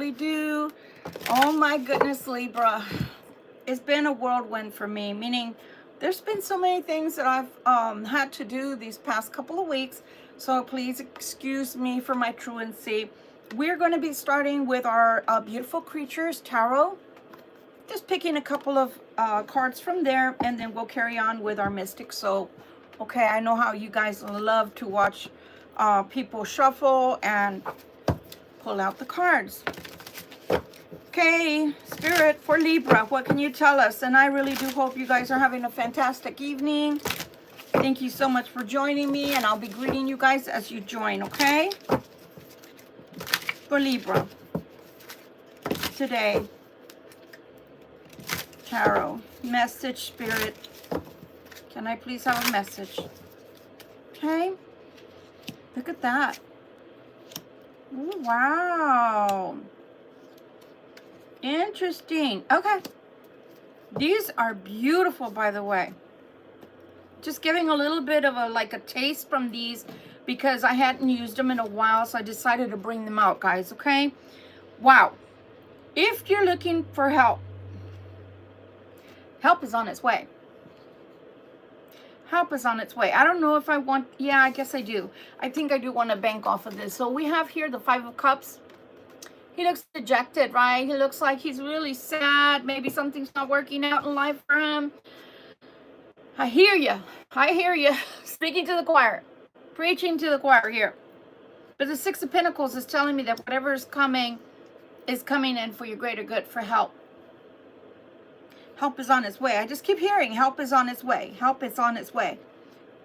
really do. Oh my goodness, Libra. It's been a whirlwind for me, meaning there's been so many things that I've had to do these past couple of weeks. So please excuse me for my truancy. We're going to be starting with our Beautiful Creatures Tarot. Just picking a couple of cards from there, and then we'll carry on with our Mystic Soul. Okay, I know how you guys love to watch people shuffle and pull out the cards. Okay, Spirit, for Libra, what can you tell us? And I really do hope you guys are having a fantastic evening. Thank you so much for joining me, and I'll be greeting you guys as you join, okay? For Libra, today, Tarot, message, Spirit. Can I please have a message? Okay, look at that. Ooh, wow. Interesting. Okay. These are beautiful, by the way. Just giving a little bit of a taste from these because I hadn't used them in a while, so I decided to bring them out, guys, okay? Wow. If you're looking for help, help is on its way. Help is on its way. I don't know if I want, yeah, I guess I do. I think I do want to bank off of this. So we have here the Five of Cups. He looks dejected, right? He looks like he's really sad. Maybe something's not working out in life for him. I hear you. I hear you. Speaking to the choir. Preaching to the choir here. But the Six of Pentacles is telling me that whatever is coming in for your greater good, for help. Help is on its way. I just keep hearing help is on its way. Help is on its way.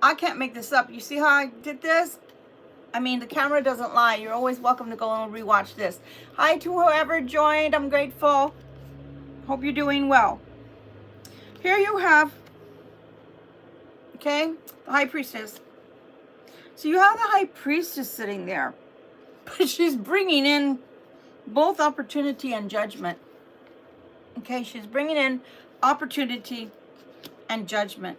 I can't make this up. You see how I did this? I mean, the camera doesn't lie. You're always welcome to go and rewatch this. Hi to whoever joined. I'm grateful. Hope you're doing well. Here you have, okay, the High Priestess. So you have the High Priestess sitting there. But she's bringing in both opportunity and judgment. Okay, she's bringing in opportunity and judgment.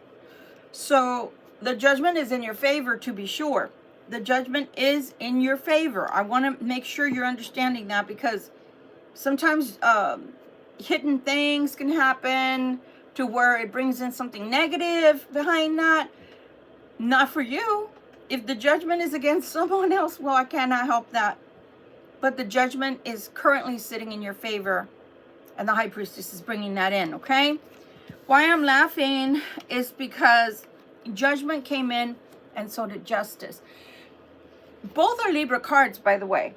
So the judgment is in your favor, to be sure. The judgment is in your favor. I want to make sure you're understanding that, because sometimes hidden things can happen to where it brings in something negative behind that. Not for you. If the judgment is against someone else, well, I cannot help that. But the judgment is currently sitting in your favor, and the High Priestess is bringing that in, okay? Why I'm laughing is because judgment came in, and so did justice. Both are Libra cards, by the way.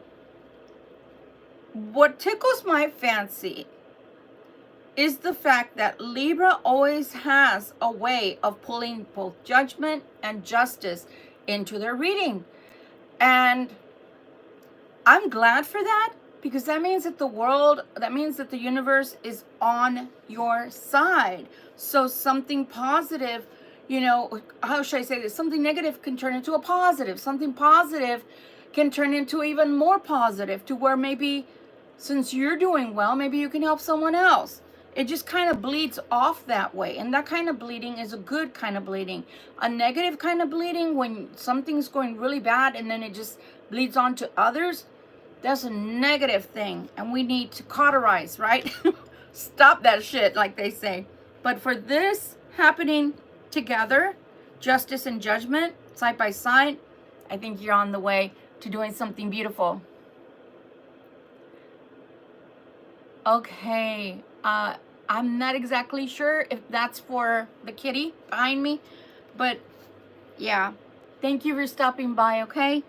What tickles my fancy is the fact that Libra always has a way of pulling both judgment and justice into their reading. And I'm glad for that, because that means that the world, that means that the universe is on your side. So something positive, you know, how should I say this? Something negative can turn into a positive. Something positive can turn into even more positive, to where maybe since you're doing well, maybe you can help someone else. It just kind of bleeds off that way. And that kind of bleeding is a good kind of bleeding. A negative kind of bleeding, when something's going really bad and then it just bleeds on to others, that's a negative thing. And we need to cauterize, right? Stop that shit, like they say. But for this happening together, justice and judgment, side by side, I think you're on the way to doing something beautiful. Okay, I'm not exactly sure if that's for the kitty behind me, but yeah, thank you for stopping by, okay?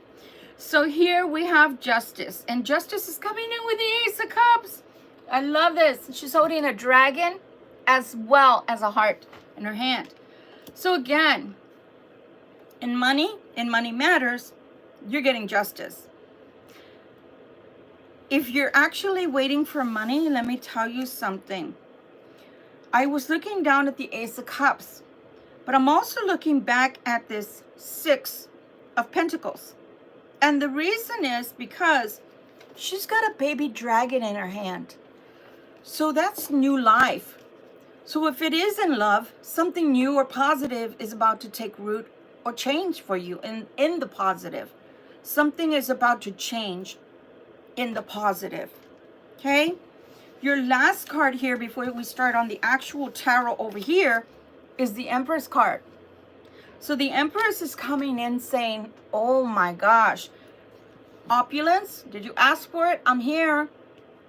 So here we have justice, and justice is coming in with the Ace of Cups. I love this. She's holding a dragon as well as a heart in her hand. So again, in Money Matters, you're getting justice. If you're actually waiting for money, let me tell you something. I was looking down at the Ace of Cups, but I'm also looking back at this Six of Pentacles. And the reason is because she's got a baby dragon in her hand. So that's new life. So if it is in love, something new or positive is about to take root or change for you in the positive. Something is about to change in the positive. Okay? Your last card here before we start on the actual tarot over here is the Empress card. So the Empress is coming in saying, oh my gosh, opulence, did you ask for it? I'm here.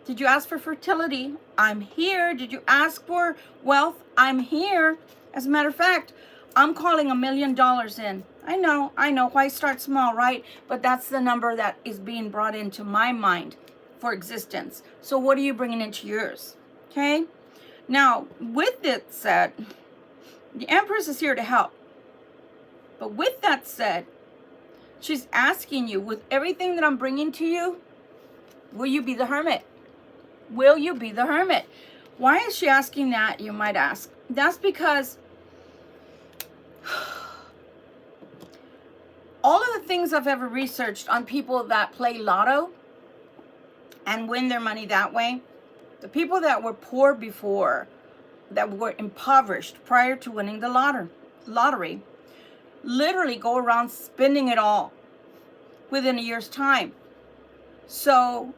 Did you ask for fertility? I'm here. Did you ask for wealth? I'm here. As a matter of fact, I'm calling $1 million in. I know. Why start small, right? But that's the number that is being brought into my mind for existence. So what are you bringing into yours? Okay? Now, with it said, the Empress is here to help. But with that said, she's asking you, with everything that I'm bringing to you, will you be the hermit? Will you be the hermit? Why is she asking that, you might ask? That's because all of the things I've ever researched on people that play lotto and win their money that way, the people that were poor before, that were impoverished prior to winning the lottery, literally go around spending it all within a year's time. So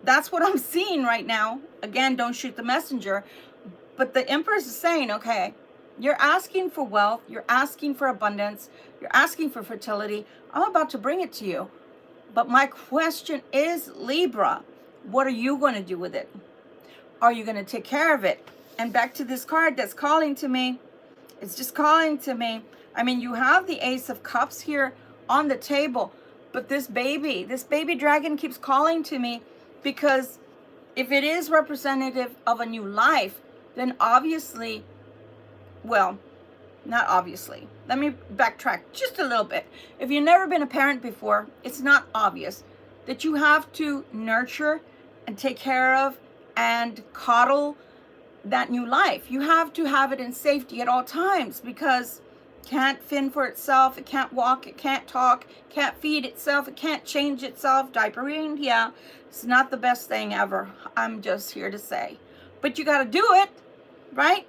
that's what I'm seeing right now. Again, don't shoot the messenger. But the Empress is saying, okay, you're asking for wealth, you're asking for abundance, you're asking for fertility. I'm about to bring it to you. But my question is, Libra, what are you going to do with it? Are you going to take care of it? And back to this card that's calling to me. It's just calling to me. I mean, you have the Ace of Cups here on the table. But this baby dragon keeps calling to me, because if it is representative of a new life, then obviously, well, not obviously. Let me backtrack just a little bit. If you've never been a parent before, it's not obvious that you have to nurture and take care of and coddle that new life. You have to have it in safety at all times, because it can't fend for itself, it can't walk, it can't talk, can't feed itself, it can't change itself. Diapering, yeah, it's not the best thing ever. I'm just here to say. But you got to do it, right?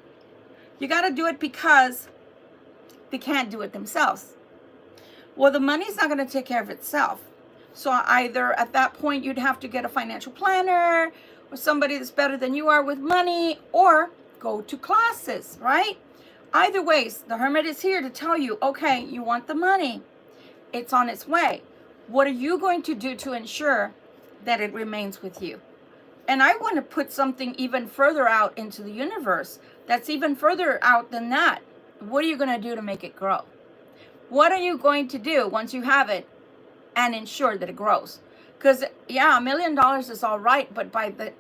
You got to do it because they can't do it themselves. Well, the money's not going to take care of itself. So either at that point you'd have to get a financial planner or somebody that's better than you are with money, or go to classes, right? Either ways, the Hermit is here to tell you, okay, you want the money. It's on its way. What are you going to do to ensure that it remains with you? And I want to put something even further out into the universe that's even further out than that. What are you going to do to make it grow? What are you going to do once you have it and ensure that it grows? Because, yeah, $1 million is all right, but by the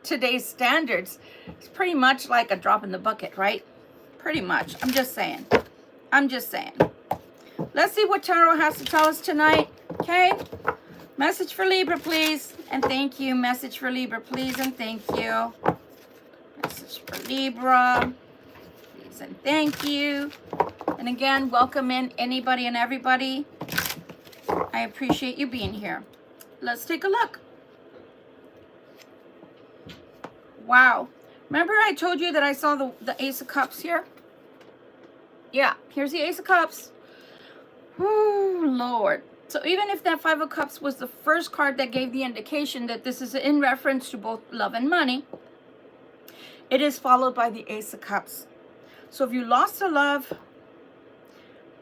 today's standards, it's pretty much like a drop in the bucket, right? Pretty much. I'm just saying. Let's see what Tarot has to tell us tonight, okay? Message for Libra, please, and thank you. Message for Libra, please, and thank you. Message for Libra, please, and thank you. And again, welcome in anybody and everybody. I appreciate you being here. Let's take a look. Wow. Remember I told you that I saw the Ace of Cups here? Yeah, here's the Ace of Cups. Oh, Lord. So even if that Five of Cups was the first card that gave the indication that this is in reference to both love and money, it is followed by the Ace of Cups. So if you lost a love,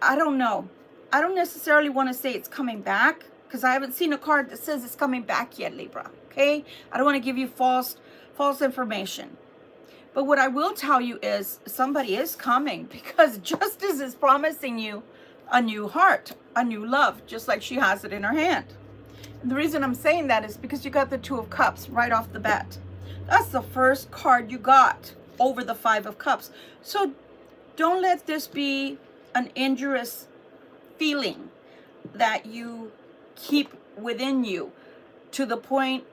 I don't know. I don't necessarily want to say it's coming back, because I haven't seen a card that says it's coming back yet, Libra. Okay? I don't want to give you false information. But what I will tell you is somebody is coming, because Justice is promising you a new heart, a new love, just like she has it in her hand. And the reason I'm saying that is because you got the Two of Cups right off the bat. That's the first card you got over the Five of Cups. So don't let this be an injurious feeling that you keep within you to the point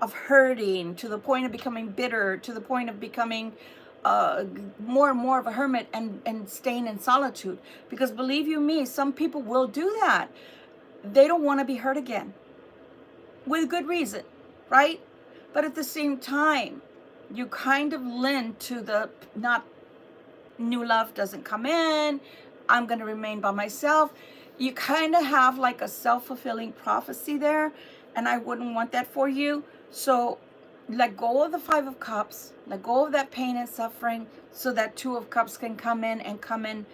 of hurting, to the point of becoming bitter, to the point of becoming more and more of a hermit and staying in solitude. Because believe you me, some people will do that. They don't want to be hurt again, with good reason, right? But at the same time, you kind of lend to the not new love doesn't come in, I'm going to remain by myself. You kind of have like a self-fulfilling prophecy there. And I wouldn't want that for you. So let go of the Five of Cups, let go of that pain and suffering, so that Two of Cups can come in and come in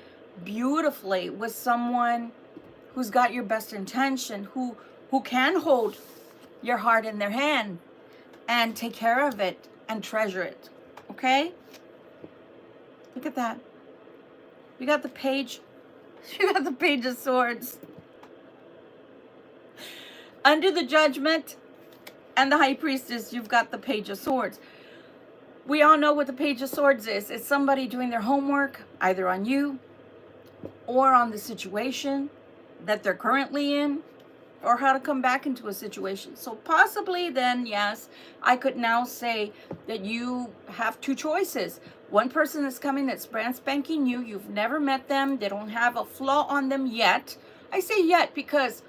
beautifully with someone who's got your best intention, who can hold your heart in their hand and take care of it and treasure it. Okay? Look at that. You got the page. You got the Page of Swords. Under the Judgment and the High Priestess, you've got the Page of Swords. We all know what the Page of Swords is. It's somebody doing their homework, either on you or on the situation that they're currently in, or how to come back into a situation. So possibly then, yes, I could now say that you have two choices. One person is coming that's brand spanking new. You've never met them. They don't have a flaw on them yet. I say yet because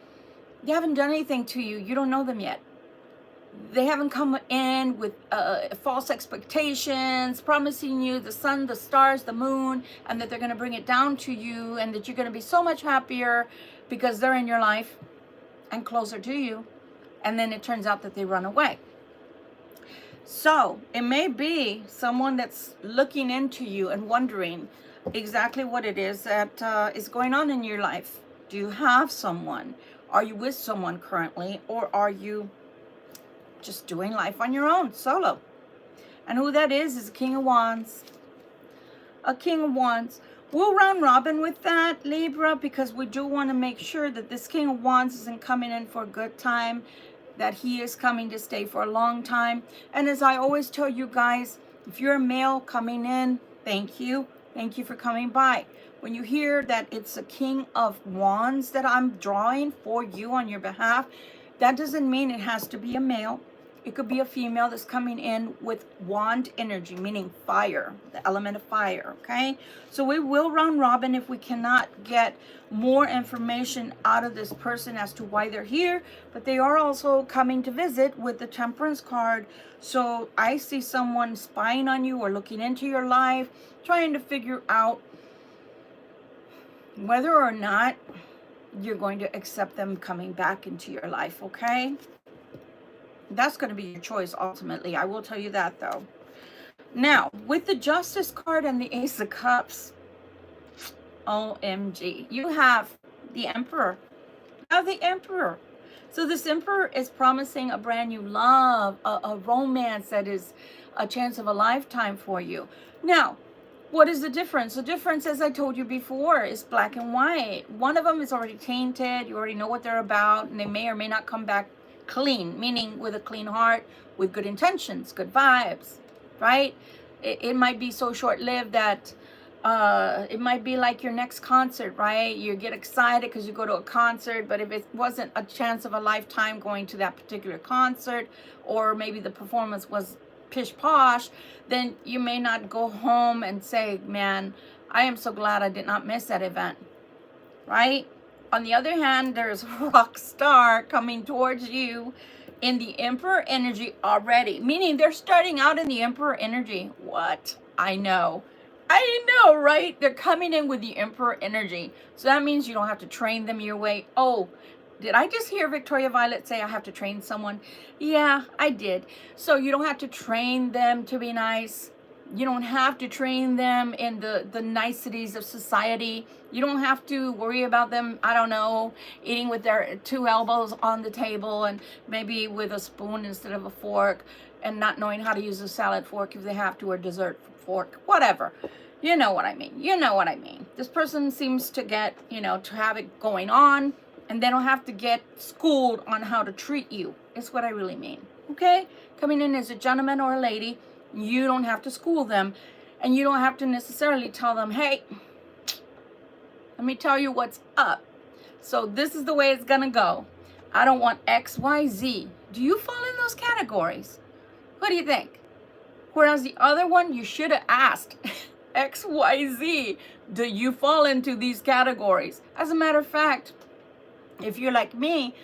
they haven't done anything to you. You don't know them yet. They haven't come in with false expectations, promising you the sun, the stars, the moon, and that they're going to bring it down to you, and that you're going to be so much happier because they're in your life and closer to you. And then it turns out that they run away. So it may be someone that's looking into you and wondering exactly what it is that is going on in your life. Do you have someone? Are you with someone currently? Or are you just doing life on your own, solo? And who that is a King of Wands. A King of Wands. We'll round robin with that, Libra, because we do want to make sure that this King of Wands isn't coming in for a good time, that he is coming to stay for a long time. And as I always tell you guys, if you're a male coming in, thank you. Thank you for coming by. When you hear that it's a King of Wands that I'm drawing for you on your behalf, that doesn't mean it has to be a male. It could be a female that's coming in with wand energy, meaning fire, the element of fire, okay? So we will round robin if we cannot get more information out of this person as to why they're here, but they are also coming to visit with the Temperance card. So I see someone spying on you or looking into your life, trying to figure out whether or not you're going to accept them coming back into your life, okay? That's going to be your choice ultimately. I will tell you that though. Now, with the Justice card and the Ace of Cups, OMG, you have the Emperor. You have the Emperor. So this Emperor is promising a brand new love, a romance that is a chance of a lifetime for you. Now, what is the difference? The difference, as I told you before, is black and white. One of them is already tainted. You already know what they're about, and they may or may not come back clean, meaning with a clean heart, with good intentions, good vibes, right? It might be so short-lived that it might be like your next concert, right? You get excited because you go to a concert, but if it wasn't a chance of a lifetime going to that particular concert, or maybe the performance was pish posh, then you may not go home and say, man, I am so glad I did not miss that event, right? On the other hand, there's a rock star coming towards you in the Emperor energy already, meaning they're starting out in the Emperor energy. What? I know, right? They're coming in with the Emperor energy. So that means you don't have to train them your way. Oh, did I just hear Victoria Violet say I have to train someone? Yeah, I did. So you don't have to train them to be nice. You don't have to train them in the niceties of society. You don't have to worry about them, I don't know, eating with their two elbows on the table and maybe with a spoon instead of a fork, and not knowing how to use a salad fork if they have to, or dessert fork, whatever. You know what I mean. You know what I mean. This person seems to get, to have it going on, and they don't have to get schooled on how to treat you. Is what I really mean. Okay? Coming in as a gentleman or a lady, you don't have to school them, and you don't have to necessarily tell them, hey, let me tell you what's up. So this is the way it's gonna go. I don't want X, Y, Z. Do you fall in those categories? What do you think? Whereas the other one, you should have asked X, Y, Z. Do you fall into these categories? As a matter of fact, if you're like me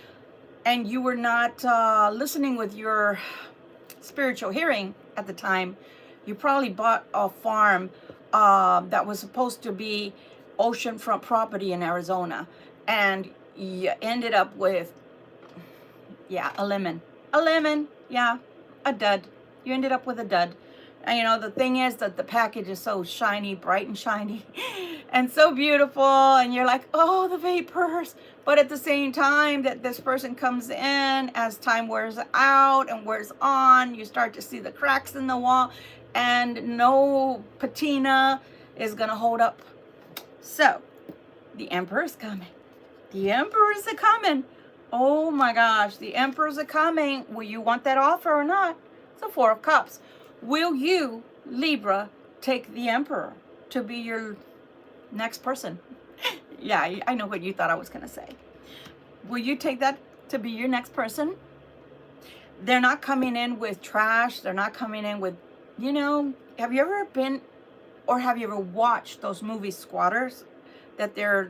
and you were not listening with your spiritual hearing at the time, you probably bought a farm that was supposed to be oceanfront property in Arizona, and you ended up with Yeah, a lemon. A lemon. Yeah, a dud. You ended up with a dud. And you know, the thing is that the package is so shiny, bright and shiny, and so beautiful. And you're like, oh, the vapors. But at the same time that this person comes in, as time wears out and wears on, you start to see the cracks in the wall, and no patina is going to hold up. So, the Emperor's coming. The Emperors are coming. Oh my gosh, the Emperors are coming. Will you want that offer or not? It's a Four of Cups. Will you, Libra, take the Emperor to be your next person? Yeah, I know what you thought I was going to say. Will you take that to be your next person? They're not coming in with trash. They're not coming in with, you know, have you ever been, or have you ever watched those movies, Squatters? That they're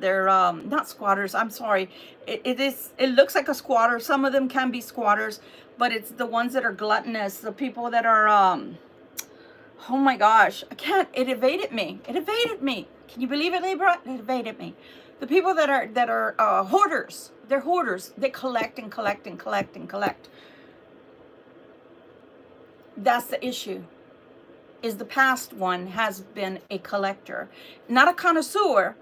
not squatters, I'm sorry. It looks like a squatter. Some of them can be squatters, but it's the ones that are gluttonous, the people that are oh my gosh, it evaded me. It evaded me. Can you believe it, Libra? It evaded me. The people that are hoarders. They're hoarders. They collect and collect and collect and collect. That's the issue. Is the past one has been a collector, not a connoisseur.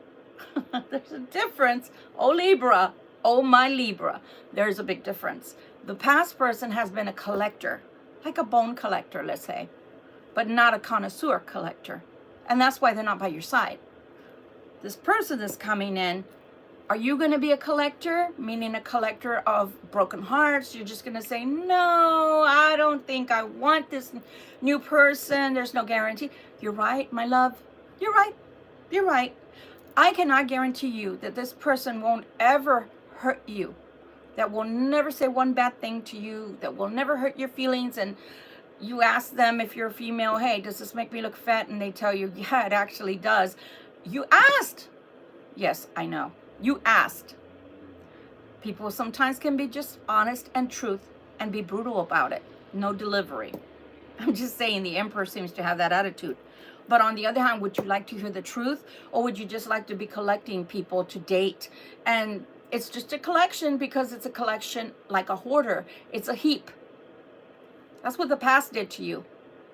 There's a difference. Oh, Libra. Oh, my Libra. There's a big difference. The past person has been a collector, like a bone collector, let's say, but not a connoisseur collector. And that's why they're not by your side. This person is coming in. Are you going to be a collector, meaning a collector of broken hearts? You're just going to say, no, I don't think I want this new person. There's no guarantee. You're right, my love. You're right. You're right. I cannot guarantee you that this person won't ever hurt you, that will never say one bad thing to you, that will never hurt your feelings. And you ask them, if you're a female, hey, does this make me look fat? And they tell you, yeah, it actually does. You asked. Yes, I know. You asked. People sometimes can be just honest and truth and be brutal about it. No delivery. I'm just saying the Emperor seems to have that attitude. But on the other hand, would you like to hear the truth? Or would you just like to be collecting people to date? And it's just a collection because it's a collection like a hoarder. It's a heap. That's what the past did to you.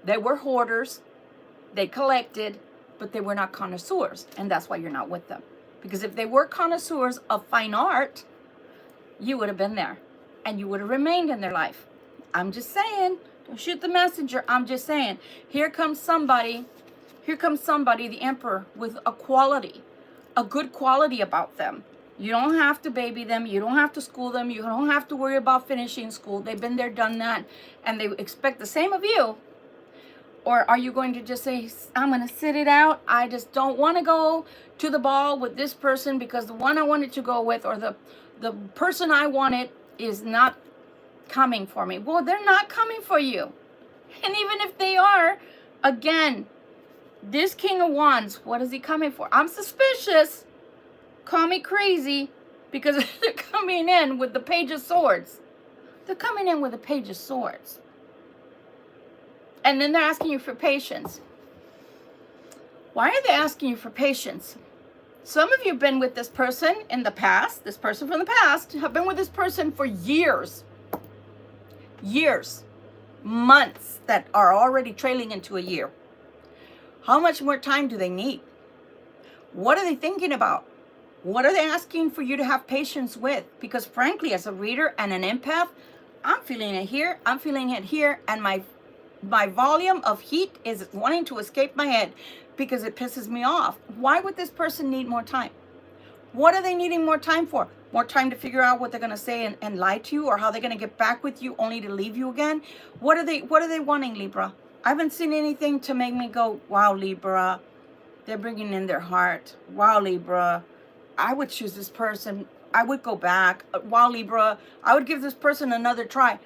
They were hoarders. They collected, but they were not connoisseurs. And that's why you're not with them. Because if they were connoisseurs of fine art, you would have been there. And you would have remained in their life. I'm just saying. Don't shoot the messenger. I'm just saying. Here comes somebody, the Emperor, with a quality, a good quality about them. You don't have to baby them. You don't have to school them. You don't have to worry about finishing school. They've been there, done that. And they expect the same of you. Or are you going to just say, I'm going to sit it out. I just don't want to go to the ball with this person because the one I wanted to go with, or the person I wanted, is not coming for me. Well, they're not coming for you. And even if they are, again, this King of Wands, what is he coming for? I'm suspicious. Call me crazy, because they're coming in with the Page of Swords. They're coming in with the Page of Swords. And then they're asking you for patience. Why are they asking you for patience? Some of you have been with this person in the past. This person from the past have been with this person for years. Years. Months that are already trailing into a year. How much more time do they need? What are they thinking about? What are they asking for you to have patience with? Because frankly, as a reader and an empath, I'm feeling it here, I'm feeling it here, and my volume of heat is wanting to escape my head because it pisses me off. Why would this person need more time? What are they needing more time for? More time to figure out what they're going to say and lie to you, or how they're going to get back with you only to leave you again? What are they wanting, Libra? I haven't seen anything to make me go, wow, Libra, they're bringing in their heart. Wow, Libra, I would choose this person. I would go back. Wow, Libra, I would give this person another try.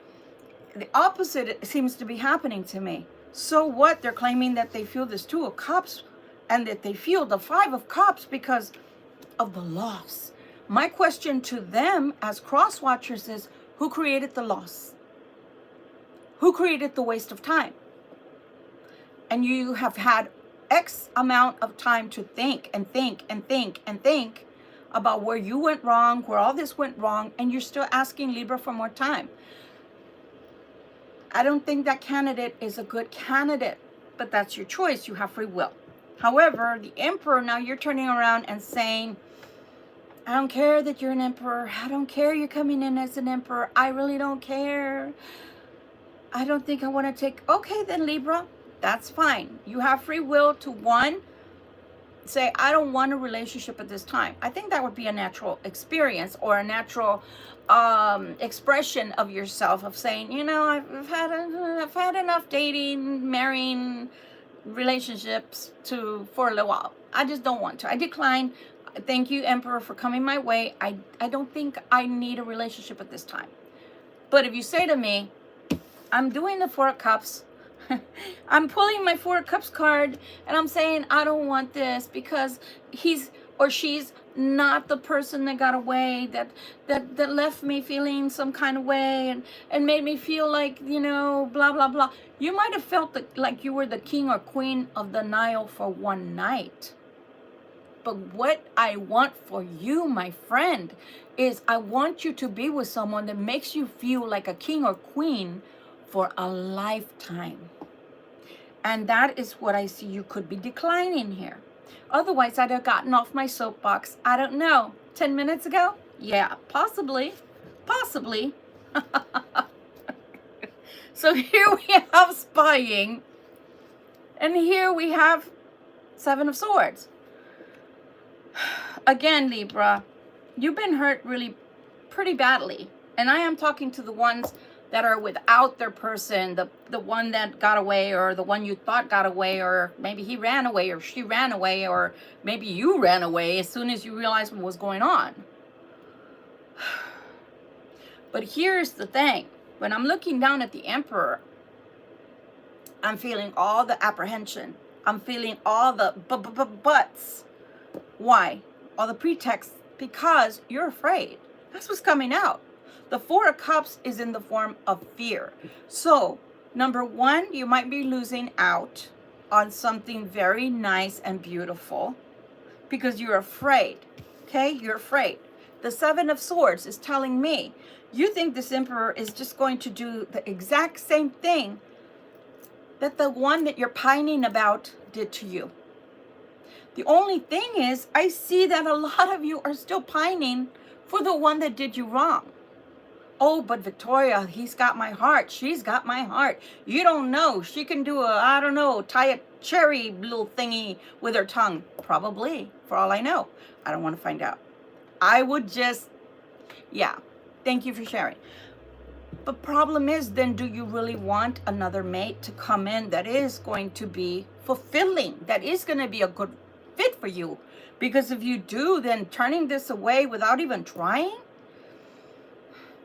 The opposite seems to be happening to me. So what? They're claiming that they feel this Two of Cups and that they feel the Five of Cups because of the loss. My question to them as cross watchers is, who created the loss? Who created the waste of time? And you have had X amount of time to think and think and think and think about where you went wrong, where all this went wrong, and you're still asking Libra for more time. I don't think that candidate is a good candidate, but that's your choice. You have free will. However, the Emperor, now you're turning around and saying, I don't care that you're an emperor. I don't care you're coming in as an emperor. I really don't care. I don't think I want to take... Okay, then Libra, that's fine. You have free will to, one, say, I don't want a relationship at this time. I think that would be a natural experience or a natural expression of yourself, of saying, you know, I've had enough dating, marrying, relationships for a little while. I just don't want to. I decline. Thank you, Emperor, for coming my way. I don't think I need a relationship at this time. But if you say to me, I'm doing the Four of Cups, I'm pulling my Four of Cups card, and I'm saying I don't want this because he's or she's not the person that got away, that left me feeling some kind of way and made me feel like, you know, blah, blah, blah. You might have felt like you were the king or queen of the Nile for one night. But what I want for you, my friend, is I want you to be with someone that makes you feel like a king or queen for a lifetime. And that is what I see you could be declining here. Otherwise, I'd have gotten off my soapbox, I don't know, 10 minutes ago? Yeah, possibly. Possibly. So here we have spying. And here we have Seven of Swords. Again, Libra, you've been hurt really pretty badly. And I am talking to the ones that are without their person, the one that got away, or the one you thought got away, or maybe he ran away or she ran away, or maybe you ran away as soon as you realized what was going on. But here's the thing. When I'm looking down at the Emperor, I'm feeling all the apprehension. I'm feeling all the buts. Why? All the pretexts. Because you're afraid. That's what's coming out. The Four of Cups is in the form of fear. So, number one, you might be losing out on something very nice and beautiful because you're afraid. Okay? You're afraid. The Seven of Swords is telling me you think this Emperor is just going to do the exact same thing that the one that you're pining about did to you. The only thing is, I see that a lot of you are still pining for the one that did you wrong. Oh, but Victoria, he's got my heart. She's got my heart. You don't know. She can do I don't know, tie a cherry little thingy with her tongue. Probably, for all I know. I don't want to find out. I would just, yeah. Thank you for sharing. But problem is, then do you really want another mate to come in that is going to be fulfilling, that is going to be a good fit for you? Because if you do, then turning this away without even trying,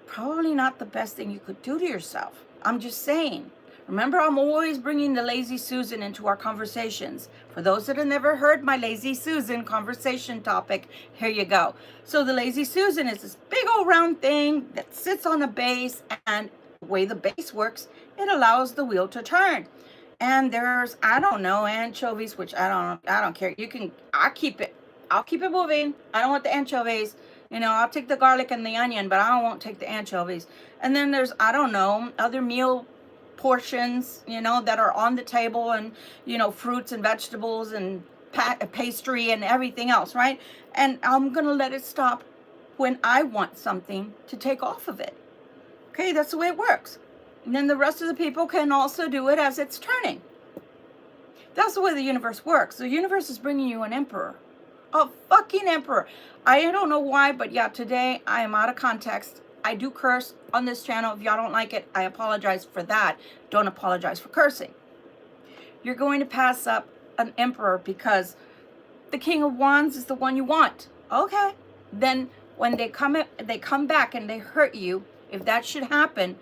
probably not the best thing you could do to yourself. I'm just saying. Remember, I'm always bringing the Lazy Susan into our conversations. For those that have never heard my Lazy Susan conversation topic, here you go. So the Lazy Susan is this big old round thing that sits on a base, and the way the base works, it allows the wheel to turn. And there's, I don't know, anchovies, which I don't care. I'll keep it moving. I don't want the anchovies. You know, I'll take the garlic and the onion, but I won't take the anchovies. And then there's, I don't know, other meal portions, you know, that are on the table, and, you know, fruits and vegetables and pastry and everything else, right? And I'm going to let it stop when I want something to take off of it. Okay, that's the way it works. And then the rest of the people can also do it as it's turning. That's the way the universe works. The universe is bringing you an emperor. A fucking emperor. I don't know why, but yeah, today I am out of context. I do curse on this channel. If y'all don't like it, I apologize for that. Don't apologize for cursing. You're going to pass up an emperor because the King of Wands is the one you want. Okay. Then when they come back and they hurt you, if that should happen,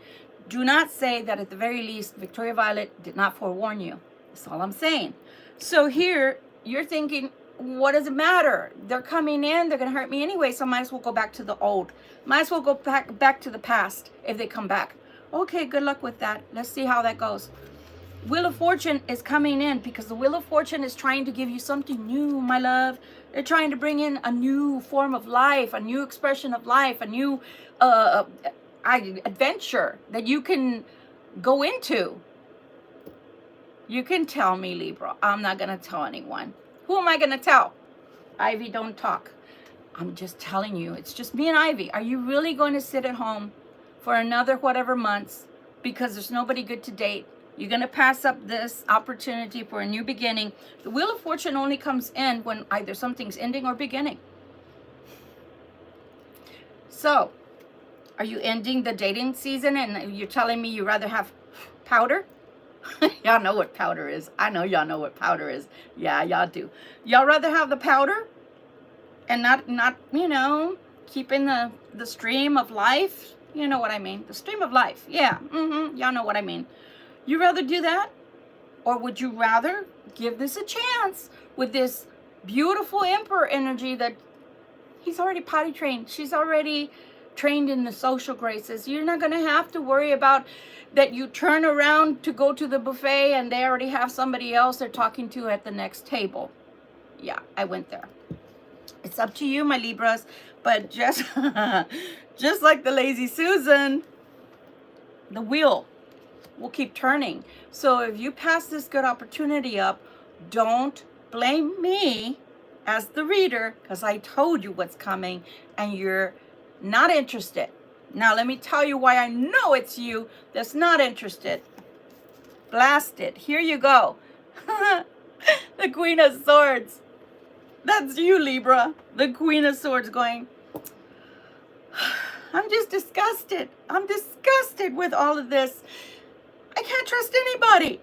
do not say that at the very least Victoria Violet did not forewarn you. That's all I'm saying. So here you're thinking, what does it matter? They're coming in, they're going to hurt me anyway, so I might as well go back to the old. Might as well go back to the past if they come back. Okay, good luck with that. Let's see how that goes. Wheel of Fortune is coming in because the Wheel of Fortune is trying to give you something new, my love. They're trying to bring in a new form of life, a new expression of life, a new adventure that you can go into. You can tell me, Libra. I'm not going to tell anyone. Who am I going to tell? Ivy, don't talk. I'm just telling you. It's just me and Ivy. Are you really going to sit at home for another whatever months because there's nobody good to date? You're going to pass up this opportunity for a new beginning. The Wheel of Fortune only comes in when either something's ending or beginning. So, are you ending the dating season and you're telling me you rather have powder? Y'all know what powder is. I know y'all know what powder is. Yeah, y'all do. Y'all rather have the powder and not you know, keeping the stream of life? You know what I mean. The stream of life. Yeah. Y'all know what I mean. You rather do that? Or would you rather give this a chance with this beautiful Emperor energy that he's already potty trained. She's already trained in the social graces. You're not going to have to worry about that you turn around to go to the buffet and they already have somebody else they're talking to at the next table. Yeah, I went there. It's up to you, my Libras. But just, just like the lazy Susan, the wheel will keep turning. So if you pass this good opportunity up, don't blame me as the reader because I told you what's coming and you're not interested. Now let me tell you why I know it's you that's not interested. Blast it. Here you go. The Queen of Swords. That's you, Libra. The Queen of Swords going, I'm just disgusted. I'm disgusted with all of this. I can't trust anybody.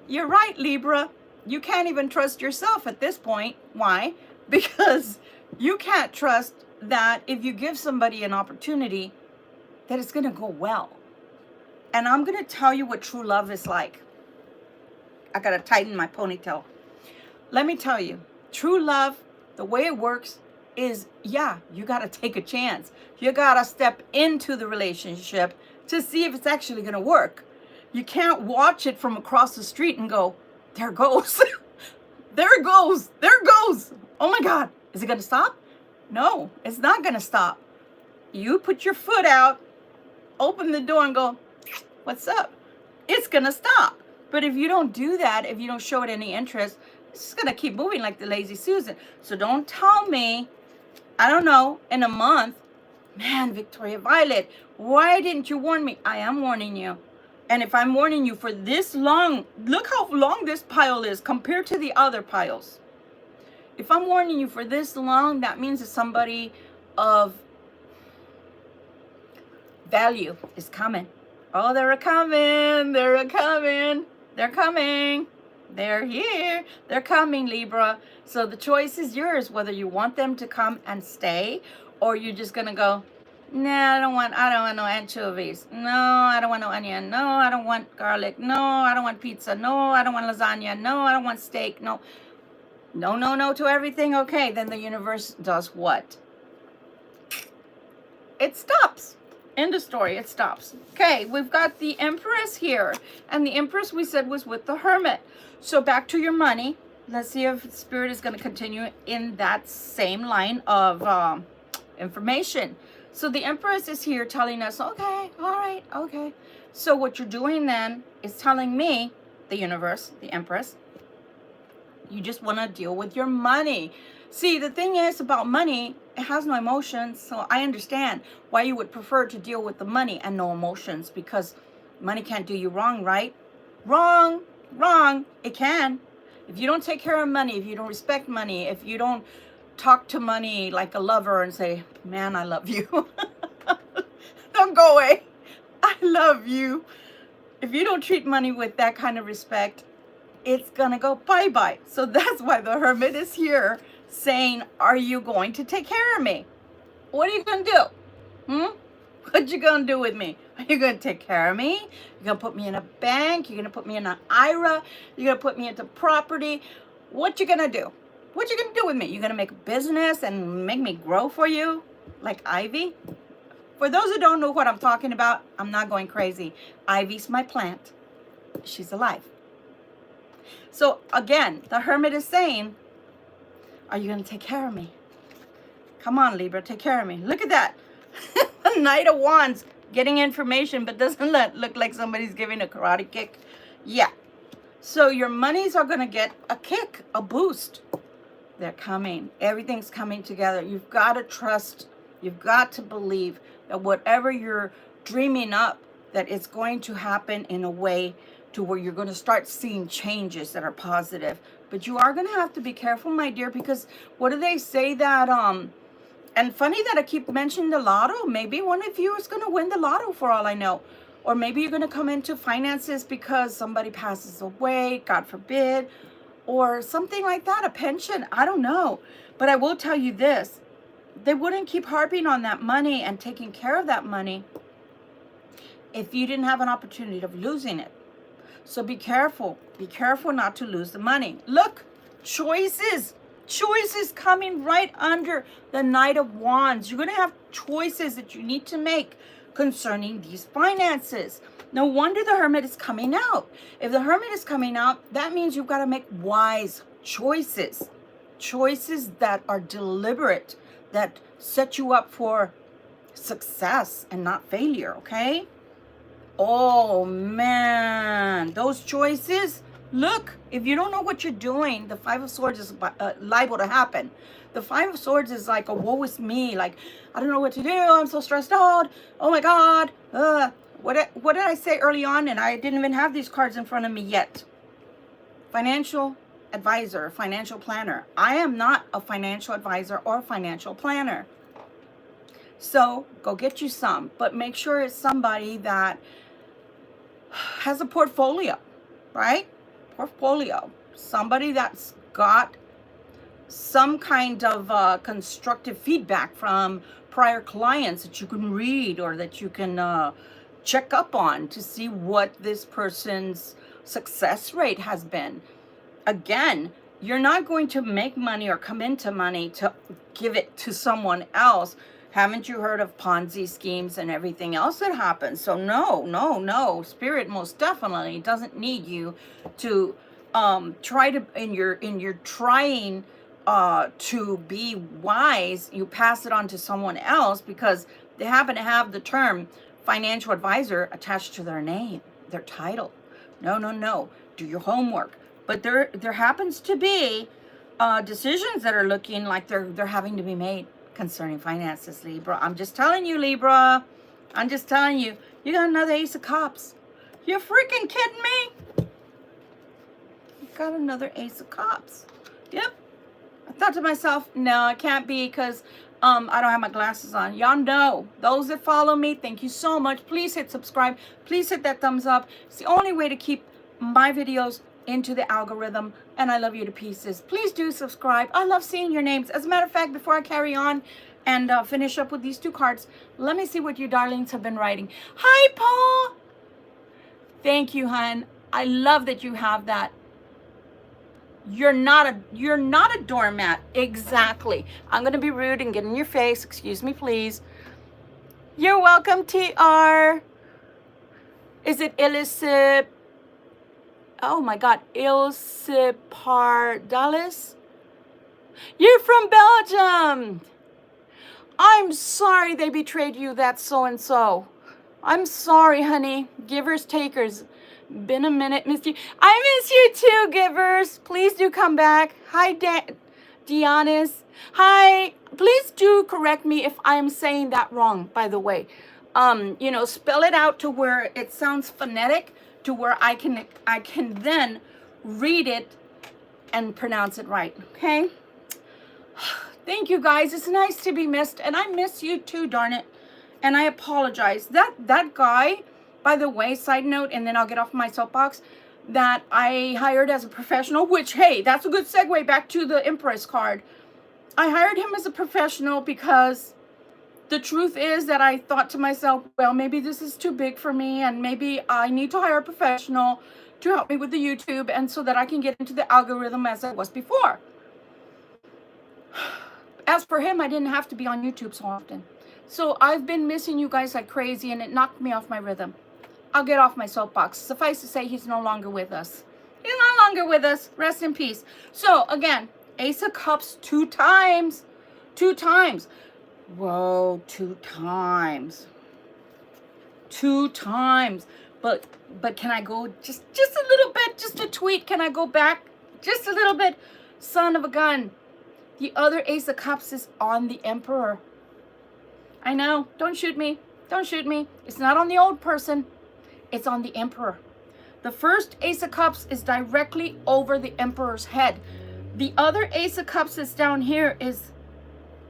You're right, Libra. You can't even trust yourself at this point. Why? Because you can't trust that if you give somebody an opportunity, that it's going to go well. And I'm going to tell you what true love is like. I got to tighten my ponytail. Let me tell you, true love, the way it works is, yeah, you got to take a chance. You got to step into the relationship to see if it's actually going to work. You can't watch it from across the street and go, there goes. There it goes. There it goes. Oh my God. Is it going to stop? No, it's not going to stop. You put your foot out, open the door and go, what's up? It's going to stop. But if you don't do that, if you don't show it any interest, it's just going to keep moving like the lazy Susan. So don't tell me, I don't know, in a month, man, Victoria Violet, why didn't you warn me? I am warning you. And if I'm warning you for this long, look how long this pile is compared to the other piles. If I'm warning you for this long, that means that somebody of value is coming. Oh, they're coming. They're coming. They're coming. They're here. They're coming, Libra. So the choice is yours, whether you want them to come and stay or you're just going to go, nah, I don't want no anchovies. No, I don't want no onion. No, I don't want garlic. No, I don't want pizza. No, I don't want lasagna. No, I don't want steak. No. No, no, no to everything. Okay, then the universe does what? It stops. End of story. It stops. Okay, we've got the Empress here. And the Empress we said was with the Hermit. So back to your money. Let's see if Spirit is going to continue in that same line of information. So the Empress is here telling us, okay, all right, okay. So what you're doing then is telling me, the universe, the Empress, you just want to deal with your money. See, the thing is about money, it has no emotions. So I understand why you would prefer to deal with the money and no emotions, because money can't do you wrong, right? Wrong, wrong. It can. If you don't take care of money, if you don't respect money, if you don't talk to money like a lover and say, man, I love you. Don't go away. I love you. If you don't treat money with that kind of respect, it's gonna go bye-bye. So that's why the Hermit is here saying, are you going to take care of me? What are you gonna do? What you gonna do with me? Are you gonna take care of me? You're gonna put me in a bank? You're gonna put me in an IRA? You're gonna put me into property? What you gonna do? What you gonna do with me? You gonna make a business and make me grow for you? Like Ivy? For those who don't know what I'm talking about, I'm not going crazy. Ivy's my plant. She's alive. So again, the Hermit is saying, are you going to take care of me? Come on, Libra, take care of me. Look at that. The Knight of Wands, getting information, but doesn't look like somebody's giving a karate kick. Yeah. So your monies are going to get a kick, a boost. They're coming. Everything's coming together. You've got to trust. You've got to believe that whatever you're dreaming up, that it's going to happen in a way to where you're going to start seeing changes that are positive. But you are going to have to be careful, my dear, because what do they say that, and funny that I keep mentioning the lotto. Maybe one of you is going to win the lotto for all I know. Or maybe you're going to come into finances because somebody passes away, God forbid, or something like that, a pension. I don't know. But I will tell you this. They wouldn't keep harping on that money and taking care of that money if you didn't have an opportunity of losing it. So be careful. Be careful not to lose the money. Look, choices. Choices coming right under the Knight of Wands. You're going to have choices that you need to make concerning these finances. No wonder the Hermit is coming out. If the Hermit is coming out, that means you've got to make wise choices. Choices that are deliberate, that set you up for success and not failure, okay? Oh, man. Those choices, look, if you don't know what you're doing, the Five of Swords is liable to happen. The Five of Swords is like a woe is me. Like, I don't know what to do. I'm so stressed out. Oh, my God. What did I say early on? And I didn't even have these cards in front of me yet. Financial advisor, financial planner. I am not a financial advisor or financial planner. So go get you some. But make sure it's somebody that has a portfolio, right? Portfolio. Somebody that's got some kind of constructive feedback from prior clients that you can read or that you can check up on to see what this person's success rate has been. Again, you're not going to make money or come into money to give it to someone else. Haven't you heard of Ponzi schemes and everything else that happens? So no. Spirit most definitely doesn't need you to try to, in your trying to be wise, you pass it on to someone else because they happen to have the term financial advisor attached to their name, their title. No. Do your homework. But there happens to be decisions that are looking like they're having to be made concerning finances, Libra. I'm just telling you, Libra. I'm just telling you. You got another Ace of Cups. You freaking kidding me? You got another Ace of Cups. Yep. I thought to myself, no, I can't be because I don't have my glasses on. Y'all know. Those that follow me, thank you so much. Please hit subscribe. Please hit that thumbs up. It's the only way to keep my videos into the algorithm, and I love you to pieces. Please do subscribe. I love seeing your names. As a matter of fact, before I carry on and finish up with these two cards, let me see what you darlings have been writing. Hi, Paul. Thank you, hon. I love that you have that. You're not a doormat. Exactly. I'm gonna be rude and get in your face. Excuse me, please. You're welcome, TR. Is it illicit? Oh my God, Ilse Pardalis? You're from Belgium. I'm sorry they betrayed you, that so-and-so. I'm sorry, honey. Givers, takers. Been a minute, missed you. I miss you too, Givers. Please do come back. Hi, Dianis. Hi. Please do correct me if I'm saying that wrong, by the way. Spell it out to where it sounds phonetic, to where I can then read it and pronounce it right, okay? Thank you, guys. It's nice to be missed, and I miss you too, darn it. And I apologize. That guy, by the way, side note, and then I'll get off my soapbox, that I hired as a professional, which, hey, that's a good segue back to the Empress card. I hired him as a professional because the truth is that I thought to myself, well, maybe this is too big for me, and maybe I need to hire a professional to help me with the YouTube, and so that I can get into the algorithm as I was before. As for him, I didn't have to be on YouTube so often. So I've been missing you guys like crazy, and it knocked me off my rhythm. I'll get off my soapbox. Suffice to say, he's no longer with us. He's no longer with us. Rest in peace. So again, Ace of Cups 2 times. 2 times. Whoa, 2 times. 2 times. But can I go just a little bit, just a tweet? Can I go back just a little bit? Son of a gun. The other Ace of Cups is on the Emperor. I know. Don't shoot me. Don't shoot me. It's not on the old person. It's on the Emperor. The first Ace of Cups is directly over the Emperor's head. The other Ace of Cups that's down here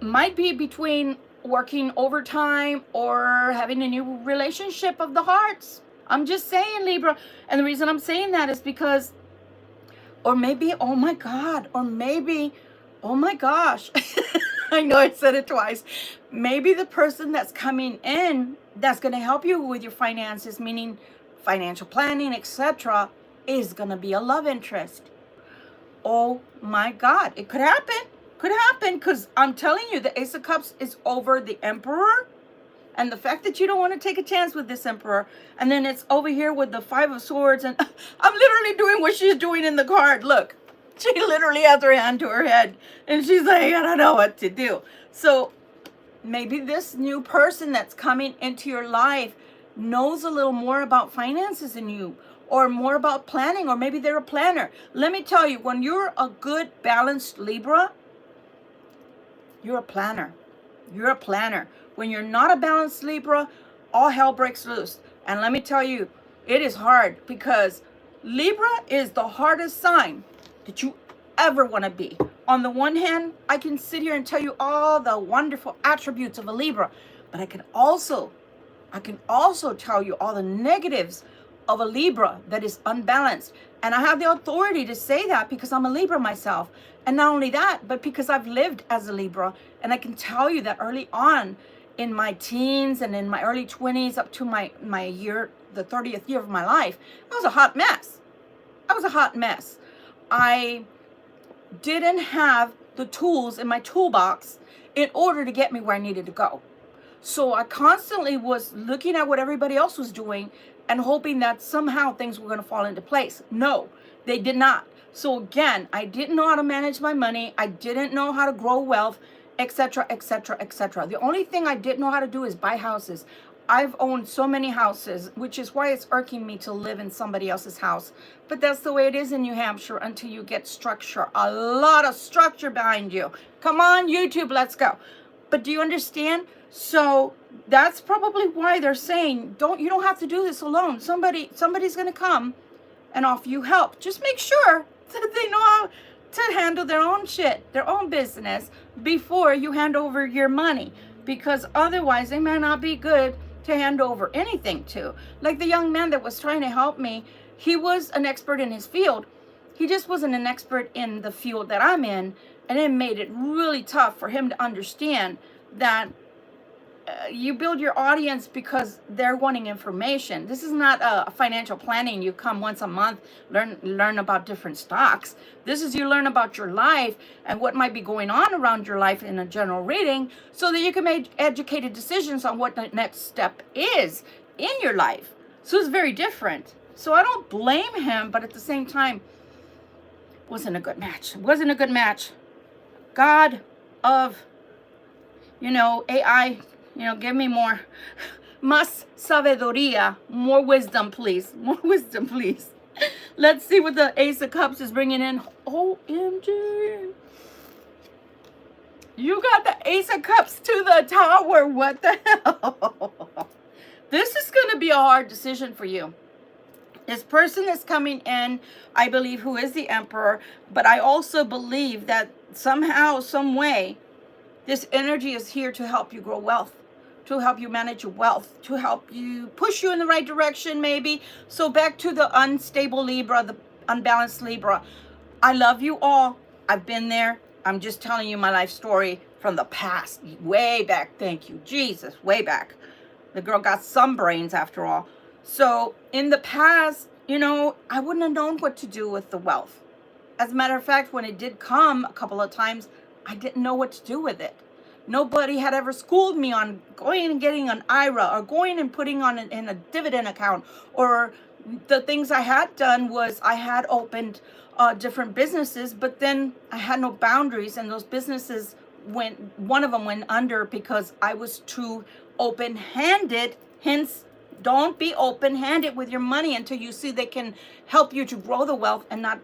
might be between working overtime or having a new relationship of the hearts. I'm just saying, Libra. And the reason I'm saying that is because, or maybe, oh my God, or maybe, oh my gosh. I know I said it twice. Maybe the person that's coming in that's going to help you with your finances, meaning financial planning, etc., is going to be a love interest. Oh my God. It could happen. Could happen, because I'm telling you, the Ace of Cups is over the Emperor. And the fact that you don't want to take a chance with this Emperor, and then it's over here with the Five of Swords, and I'm literally doing what she's doing in the card. Look, she literally has her hand to her head, and she's like, I don't know what to do. So maybe this new person that's coming into your life knows a little more about finances than you, or more about planning, or maybe they're a planner. Let me tell you, when you're a good, balanced Libra, you're a planner. You're a planner. When you're not a balanced Libra, all hell breaks loose. And let me tell you, it is hard, because Libra is the hardest sign that you ever want to be. On the one hand, I can sit here and tell you all the wonderful attributes of a Libra, but I can also tell you all the negatives of a Libra that is unbalanced. And I have the authority to say that because I'm a Libra myself. And not only that, but because I've lived as a Libra, and I can tell you that early on in my teens and in my early 20s up to my year, the 30th year of my life, I was a hot mess. I was a hot mess. I didn't have the tools in my toolbox in order to get me where I needed to go. So I constantly was looking at what everybody else was doing and hoping that somehow things were going to fall into place. No, they did not. So again, I didn't know how to manage my money. I didn't know how to grow wealth, etc., etc., etc. The only thing I didn't know how to do is buy houses. I've owned so many houses, which is why it's irking me to live in somebody else's house. But that's the way it is in New Hampshire until you get structure, a lot of structure behind you. Come on, YouTube, let's go. But do you understand? So that's probably why they're saying, you don't have to do this alone. Somebody's going to come and offer you help. Just make sure that they know how to handle their own shit, their own business, before you hand over your money. Because otherwise, they may not be good to hand over anything to. Like the young man that was trying to help me, he was an expert in his field. He just wasn't an expert in the field that I'm in. And it made it really tough for him to understand that you build your audience because they're wanting information. This is not a financial planning. You come once a month, learn about different stocks. This is you learn about your life and what might be going on around your life in a general reading, so that you can make educated decisions on what the next step is in your life. So it's very different. So I don't blame him, but at the same time, wasn't a good match. It wasn't a good match. God of, AI, give me more. Más sabiduría. More wisdom, please. More wisdom, please. Let's see what the Ace of Cups is bringing in. OMG. You got the Ace of Cups to the Tower. What the hell? This is going to be a hard decision for you. This person is coming in, I believe, who is the Emperor, but I also believe that somehow, some way, this energy is here to help you grow wealth, to help you manage your wealth, to help you push you in the right direction, maybe. So back to the unstable Libra, the unbalanced Libra. I love you all. I've been there. I'm just telling you my life story from the past, way back. Thank you, Jesus, way back. The girl got some brains after all. So in the past, I wouldn't have known what to do with the wealth. As a matter of fact, when it did come a couple of times, I didn't know what to do with it. Nobody had ever schooled me on going and getting an IRA, or going and putting on in a dividend account, or the things I had done was I had opened different businesses, but then I had no boundaries, and those businesses one of them went under because I was too open-handed. Hence, don't be open-handed with your money until you see they can help you to grow the wealth and not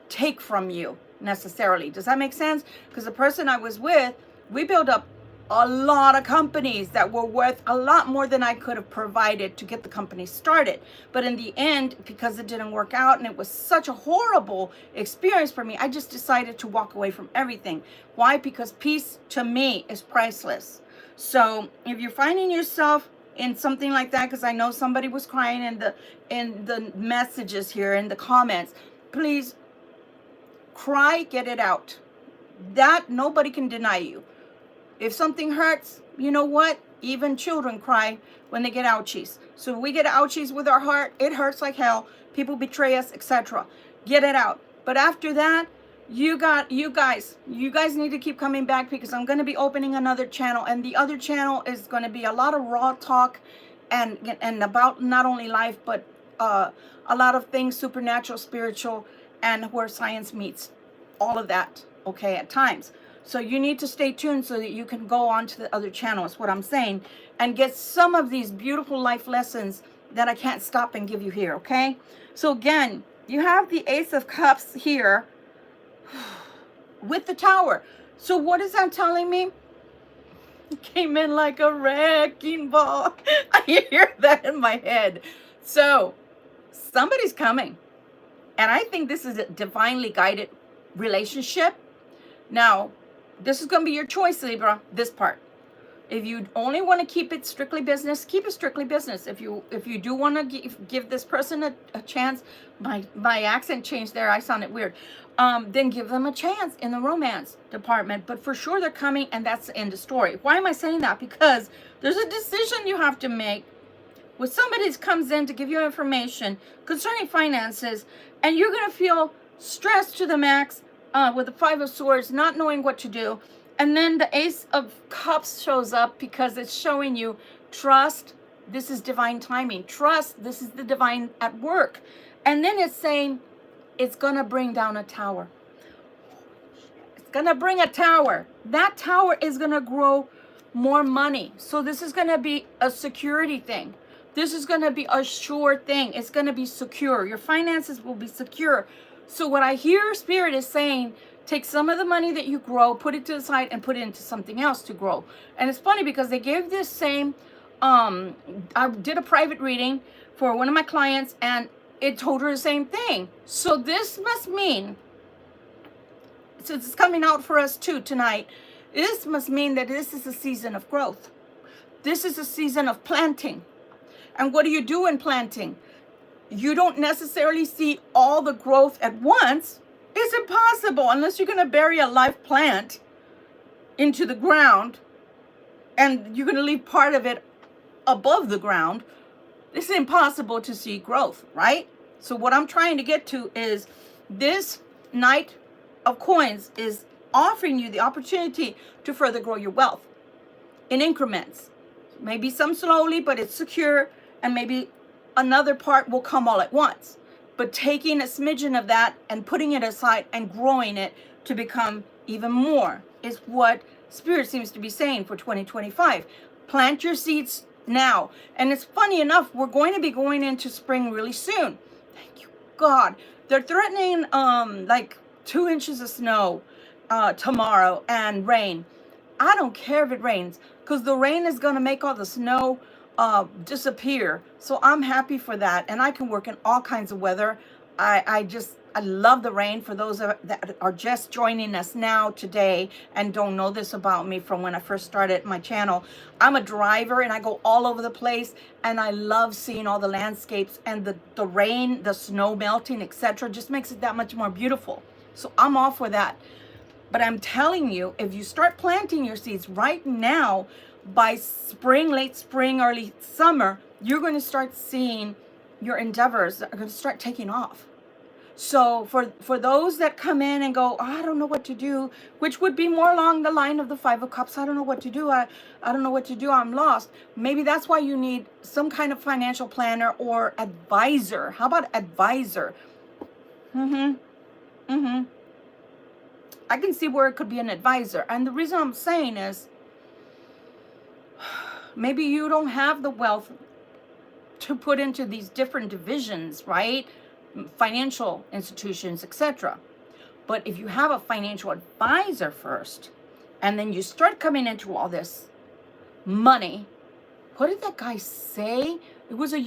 take from you necessarily. Does that make sense? Because the person I was with, we built up a lot of companies that were worth a lot more than I could have provided to get the company started. But in the end, because it didn't work out and it was such a horrible experience for me, I just decided to walk away from everything. Why? Because peace to me is priceless. So if you're finding yourself in something like that, because I know somebody was crying in the messages here, in the comments, please cry, get it out. That nobody can deny you. If something hurts, you know what? Even children cry when they get ouchies. So we get ouchies with our heart. It hurts like hell. People betray us, etc. Get it out. But after that, you guys need to keep coming back, because I'm going to be opening another channel, and the other channel is going to be a lot of raw talk and about not only life, but a lot of things supernatural, spiritual, and where science meets all of that, okay, at times. So you need to stay tuned so that you can go on to the other channel, is what I'm saying, and get some of these beautiful life lessons that I can't stop and give you here, okay? So again, you have the Ace of Cups here with the Tower. So what is that telling me? It came in like a wrecking ball. I hear that in my head. So somebody's coming. And I think this is a divinely guided relationship. Now, this is going to be your choice, Libra, this part. If you only want to keep it strictly business, keep it strictly business. If you do want to give this person a chance, my accent changed there, I sounded weird, then give them a chance in the romance department. But for sure they're coming, and that's the end of story. Why am I saying that? Because there's a decision you have to make when somebody comes in to give you information concerning finances, and you're going to feel stressed to the max, with the Five of Swords, not knowing what to do. And then the Ace of Cups shows up because it's showing you, trust, this is divine timing. Trust, this is the divine at work. And then it's saying it's going to bring down a tower. It's going to bring a tower. That tower is going to grow more money. So this is going to be a security thing. This is going to be a sure thing. It's going to be secure. Your finances will be secure. So what I hear Spirit is saying, take some of the money that you grow, put it to the side, and put it into something else to grow. And it's funny because they gave this same, I did a private reading for one of my clients, and it told her the same thing. So this must mean, since it's coming out for us too tonight, this must mean that this is a season of growth. This is a season of planting. And what do you do in planting? You don't necessarily see all the growth at once. It's impossible unless you're going to bury a live plant into the ground and you're going to leave part of it above the ground. It's impossible to see growth, right? So what I'm trying to get to is this Knight of Coins is offering you the opportunity to further grow your wealth in increments. Maybe some slowly, but it's secure, and maybe another part will come all at once. But taking a smidgen of that and putting it aside and growing it to become even more is what Spirit seems to be saying for 2025. Plant your seeds now. And it's funny enough, we're going to be going into spring really soon. Thank you, God. They're threatening like 2 inches of snow tomorrow and rain. I don't care if it rains, because the rain is going to make all the snow disappear. So I'm happy for that, and I can work in all kinds of weather. I love the rain. For those that are just joining us now today and don't know this about me from when I first started my channel, I'm a driver and I go all over the place, and I love seeing all the landscapes, and the rain, the snow melting, etc. just makes it that much more beautiful. So I'm all for that. But I'm telling you, if you start planting your seeds right now, by spring, late spring, early summer, you're going to start seeing your endeavors are going to start taking off. So for those that come in and go, oh, I don't know what to do, which would be more along the line of the Five of Cups. I don't know what to do. I don't know what to do. I'm lost. Maybe that's why you need some kind of financial planner or advisor. How about advisor? Mm-hmm. Mm-hmm. I can see where it could be an advisor. And the reason I'm saying is maybe you don't have the wealth to put into these different divisions, right? Financial institutions, etc. But if you have a financial advisor first, and then you start coming into all this money, what did that guy say? It was it's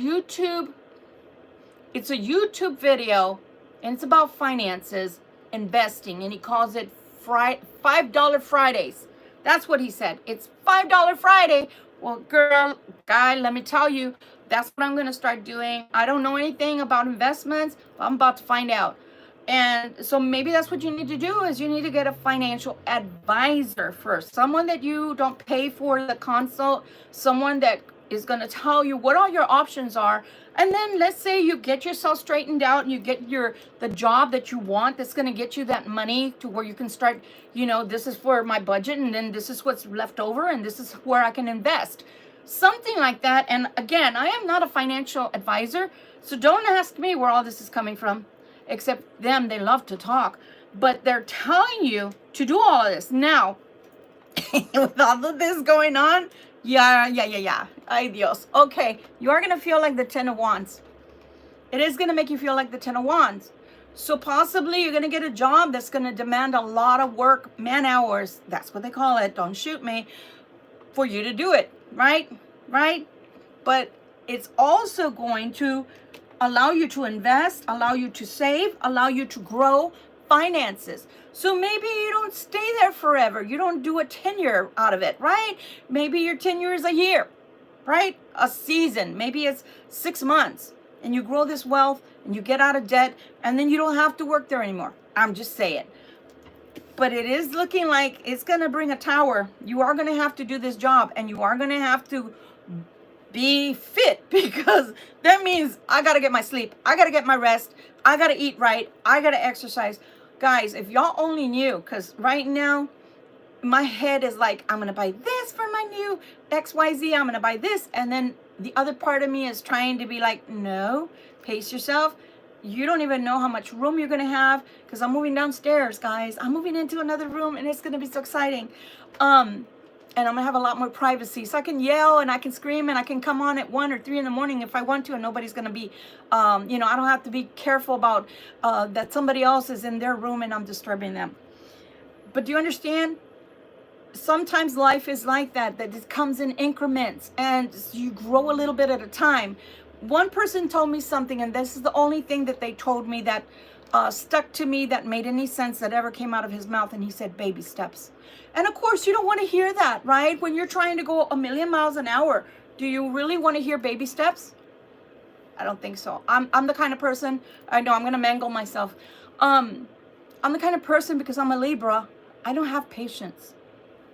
a YouTube video, and it's about finances, investing, and he calls it $5 Fridays. That's what he said. It's $5 Friday. Well, girl, guy, let me tell you, that's what I'm going to start doing. I don't know anything about investments, but I'm about to find out. And so maybe that's what you need to do, is you need to get a financial advisor first. Someone that you don't pay for the consult, someone that is going to tell you what all your options are. And then let's say you get yourself straightened out and you get the job that you want that's going to get you that money to where you can start, this is for my budget, and then this is what's left over, and this is where I can invest. Something like that. And again, I am not a financial advisor, so don't ask me where all this is coming from, except them, they love to talk. But they're telling you to do all of this. Now, with all of this going on, yeah. Ay Dios. Okay, you are going to feel like the Ten of Wands. It is going to make you feel like the Ten of Wands. So possibly you're going to get a job that's going to demand a lot of work, man hours. That's what they call it. Don't shoot me. For you to do it, right? But it's also going to allow you to invest, allow you to save, allow you to grow finances. So maybe you don't stay there forever. You don't do a tenure out of it, right? Maybe your tenure is a year, right? A season. Maybe it's 6 months. And you grow this wealth and you get out of debt, and then you don't have to work there anymore. I'm just saying. But it is looking like it's going to bring a tower. You are going to have to do this job, and you are going to have to be fit, because that means I got to get my sleep. I got to get my rest. I got to eat right. I got to exercise. Guys, if y'all only knew, because right now my head is like, I'm going to buy this for my new XYZ. I'm going to buy this. And then the other part of me is trying to be like, no, pace yourself. You don't even know how much room you're going to have, because I'm moving downstairs, guys. I'm moving into another room, and it's going to be so exciting. And I'm going to have a lot more privacy, so I can yell and I can scream and I can come on at 1 or 3 in the morning if I want to, and nobody's going to be, I don't have to be careful about that somebody else is in their room and I'm disturbing them. But do you understand? Sometimes life is like that it comes in increments, and you grow a little bit at a time. One person told me something, and this is the only thing that they told me that stuck to me, that made any sense that ever came out of his mouth, and he said baby steps. And of course you don't want to hear that, right? When you're trying to go 1,000,000 miles an hour, do you really want to hear baby steps? I don't think so. I'm the kind of person, I know I'm going to mangle myself. I'm the kind of person, because I'm a Libra, I don't have patience.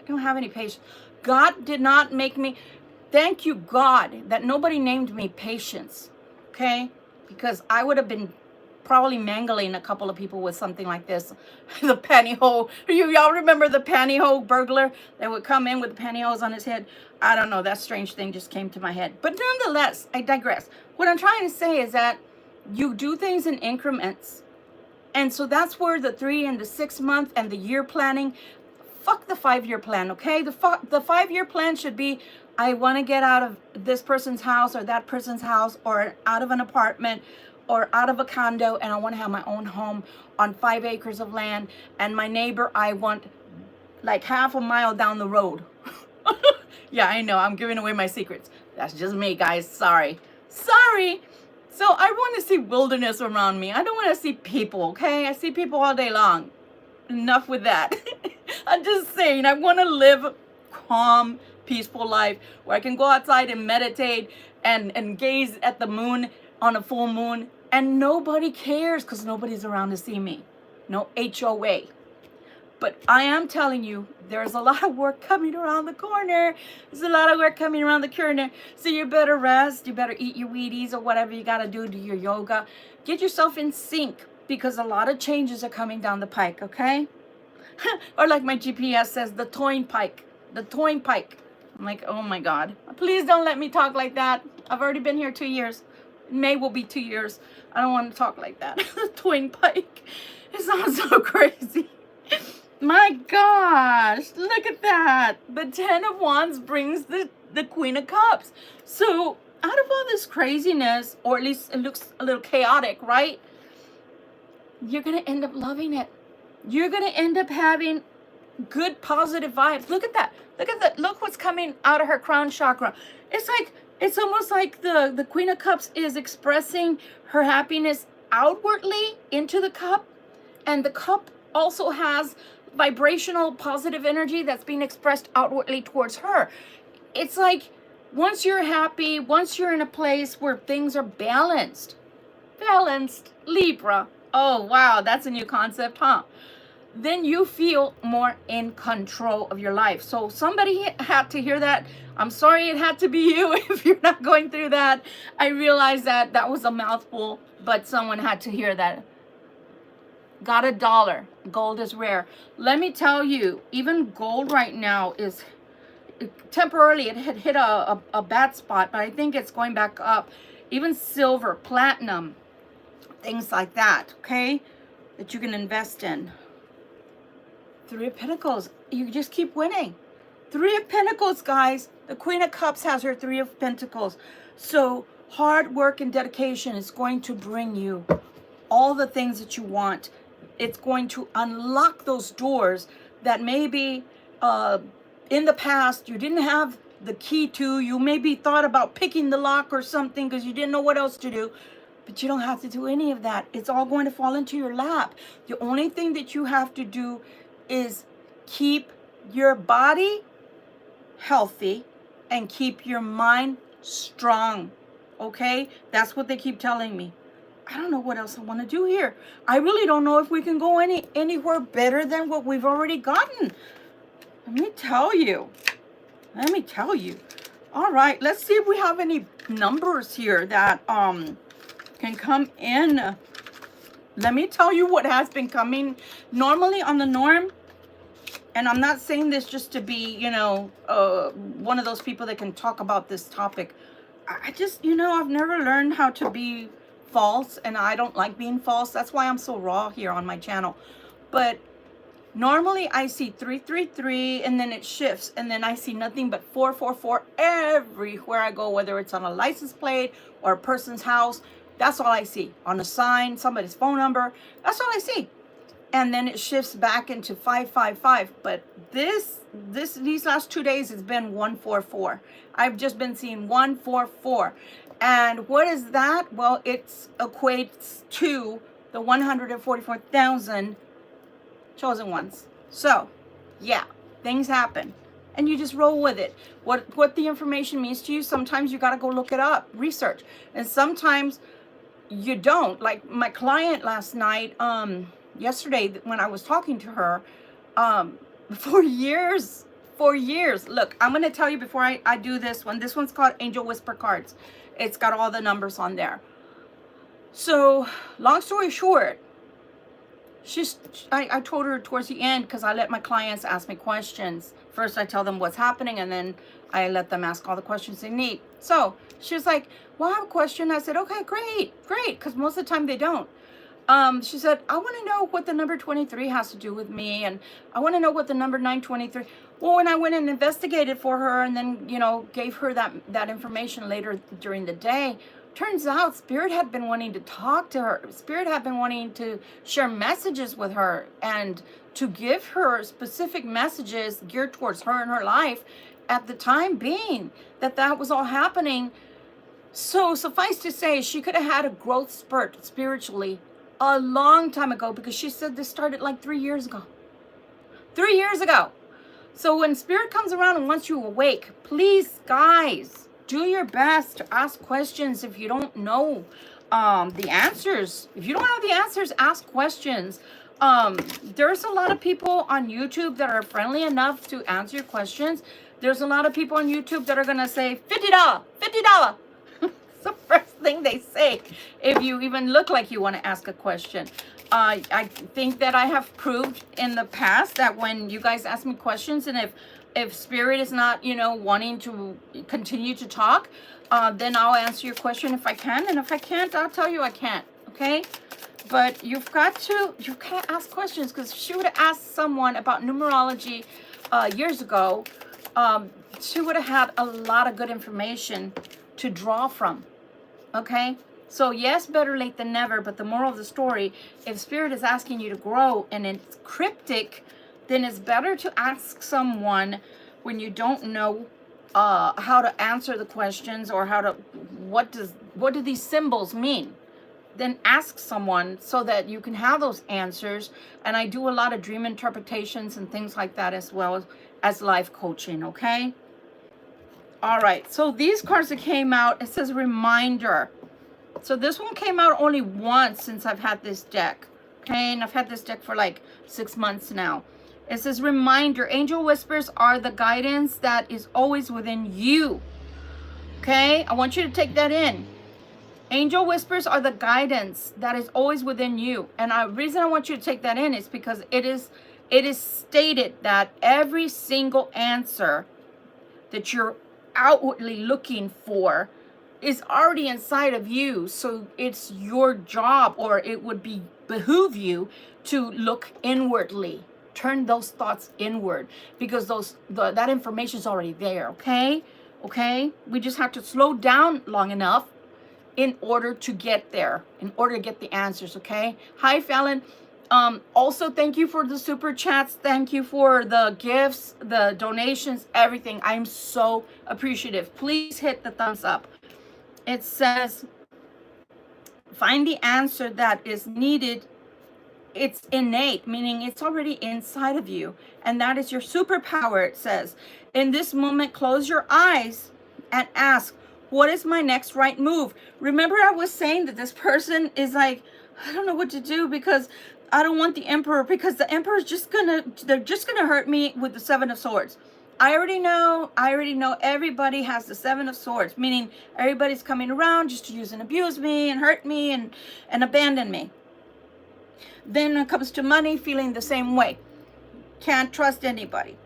I don't have any patience. God did not make me, thank you God that nobody named me Patience, okay? Because I would have been probably mangling a couple of people with something like this. The pantyhose. Y'all remember the pantyhose burglar that would come in with the pantyhose on his head? I don't know. That strange thing just came to my head. But nonetheless, I digress. What I'm trying to say is that you do things in increments. And so that's where the 3 and the 6 month and the year planning, fuck the 5-year plan, okay? The 5-year plan should be, I want to get out of this person's house or that person's house, or out of an apartment or out of a condo, and I want to have my own home on 5 acres of land. And my neighbor, I want like half a mile down the road. Yeah, I know, I'm giving away my secrets. That's just me, guys. Sorry. So I want to see wilderness around me. I don't want to see people, okay? I see people all day long. Enough with that. I'm just saying, I want to live calm, peaceful life where I can go outside and meditate and gaze at the moon on a full moon, and nobody cares because nobody's around to see me. No HOA. But I am telling you, there's a lot of work coming around the corner. There's a lot of work coming around the corner. So you better rest. You better eat your Wheaties or whatever you got to do your yoga. Get yourself in sync. because a lot of changes are coming down the pike, okay? Or like my GPS says, the towing pike. The towing pike. I'm like, oh my God. Please don't let me talk like that. I've already been here 2 years. May will be 2 years. I don't want to talk like that. The towing pike. It sounds so crazy. My gosh. Look at that. The 10 of Wands brings the Queen of Cups. So out of all this craziness, or at least it looks a little chaotic, right? You're going to end up loving it. You're going to end up having good positive vibes. Look at that. Look at that. Look what's coming out of her crown chakra. It's almost like the Queen of Cups is expressing her happiness outwardly into the cup. And the cup also has vibrational positive energy that's being expressed outwardly towards her. It's like once you're happy, once you're in a place where things are balanced, Libra. Oh, wow. That's a new concept, huh? Then you feel more in control of your life. So somebody had to hear that. I'm sorry it had to be you if you're not going through that. I realize that was a mouthful, but someone had to hear that. Got $1. Gold is rare. Let me tell you, even gold right now is temporarily, it had hit a bad spot, but I think it's going back up. Even silver, platinum, things like that, okay, that you can invest in. 3 of Pentacles. You just keep winning. 3 of Pentacles, guys. The Queen of Cups has her 3 of Pentacles. So hard work and dedication is going to bring you all the things that you want. It's going to unlock those doors that maybe in the past you didn't have the key to. You maybe thought about picking the lock or something because you didn't know what else to do. But you don't have to do any of that. It's all going to fall into your lap. The only thing that you have to do is keep your body healthy and keep your mind strong. Okay? That's what they keep telling me. I don't know what else I want to do here. I really don't know if we can go anywhere better than what we've already gotten. Let me tell you. Let me tell you. All right, let's see if we have any numbers here that can come in. Let me tell you what has been coming. Normally on the norm, and I'm not saying this just to be, you know, one of those people that can talk about this topic. I just, you know, I've never learned how to be false, and I don't like being false. That's why I'm so raw here on my channel. But normally I see 333 and then it shifts, and then I see nothing but 444 everywhere I go, whether it's on a license plate or a person's house. That's all I see. On a sign, somebody's phone number. That's all I see. And then it shifts back into 555. But these last 2 days it's been 144. I've just been seeing 144. And what is that? Well, it equates to the 144,000 chosen ones. So, yeah, things happen. And you just roll with it. What the information means to you, sometimes you got to go look it up, research. And sometimes you don't. Like my client last night, yesterday when I was talking to her, for years. Look, I'm going to tell you before I do this one. This one's called Angel Whisper Cards. It's got all the numbers on there. So, long story short, I told her towards the end, because I let my clients ask me questions. First, I tell them what's happening, and then I let them ask all the questions they need. So, she was like, well, I have a question. I said, okay, great, because most of the time they don't. She said, I want to know what the number 23 has to do with me, and I want to know what the number 923. Well, when I went and investigated for her and then, you know, gave her that information later during the day, turns out Spirit had been wanting to talk to her. Spirit had been wanting to share messages with her and to give her specific messages geared towards her and her life at the time being that was all happening. So suffice to say, she could have had a growth spurt spiritually a long time ago, because she said this started like 3 years ago. 3 years ago. So when Spirit comes around and wants you awake, please, guys, do your best to ask questions if you don't know the answers. If you don't have the answers, ask questions. There's a lot of people on YouTube that are friendly enough to answer your questions. There's a lot of people on YouTube that are going to say, $50, $50. It's the first thing they say if you even look like you want to ask a question. I think that I have proved in the past that when you guys ask me questions, and if Spirit is not, you know, wanting to continue to talk, then I'll answer your question if I can, and if I can't, I'll tell you I can't. Okay? But you've got to ask questions, because she would have asked someone about numerology years ago. She would have had a lot of good information to draw from. Okay? So yes, better late than never, but the moral of the story, if Spirit is asking you to grow and it's cryptic, then it's better to ask someone when you don't know how to answer the questions, or what do these symbols mean. Then ask someone so that you can have those answers. And I do a lot of dream interpretations and things like that, as well as life coaching, okay? All right, so these cards that came out, it says reminder. So this one came out only once since I've had this deck, okay? And I've had this deck for like 6 months now. It says reminder, angel whispers are the guidance that is always within you, okay? I want you to take that in. Angel whispers are the guidance that is always within you. And the reason I want you to take that in is because it is stated that every single answer that you're outwardly looking for is already inside of you. So it's your job, or it would behoove you to look inwardly. Turn those thoughts inward, because that information is already there, okay? Okay? We just have to slow down long enough in order to get there, in order to get the answers, okay? Hi, Fallon. Also, thank you for the super chats. Thank you for the gifts, the donations, everything. I'm so appreciative. Please hit the thumbs up. It says, find the answer that is needed. It's innate, meaning it's already inside of you. And that is your superpower, it says. In this moment, close your eyes and ask, what is my next right move? Remember, I was saying that this person is like, I don't know what to do, because I don't want the Emperor, because the Emperor is they're just gonna hurt me with the Seven of Swords. I already know everybody has the Seven of Swords, meaning everybody's coming around just to use and abuse me and hurt me and abandon me. Then when it comes to money, feeling the same way. Can't trust anybody.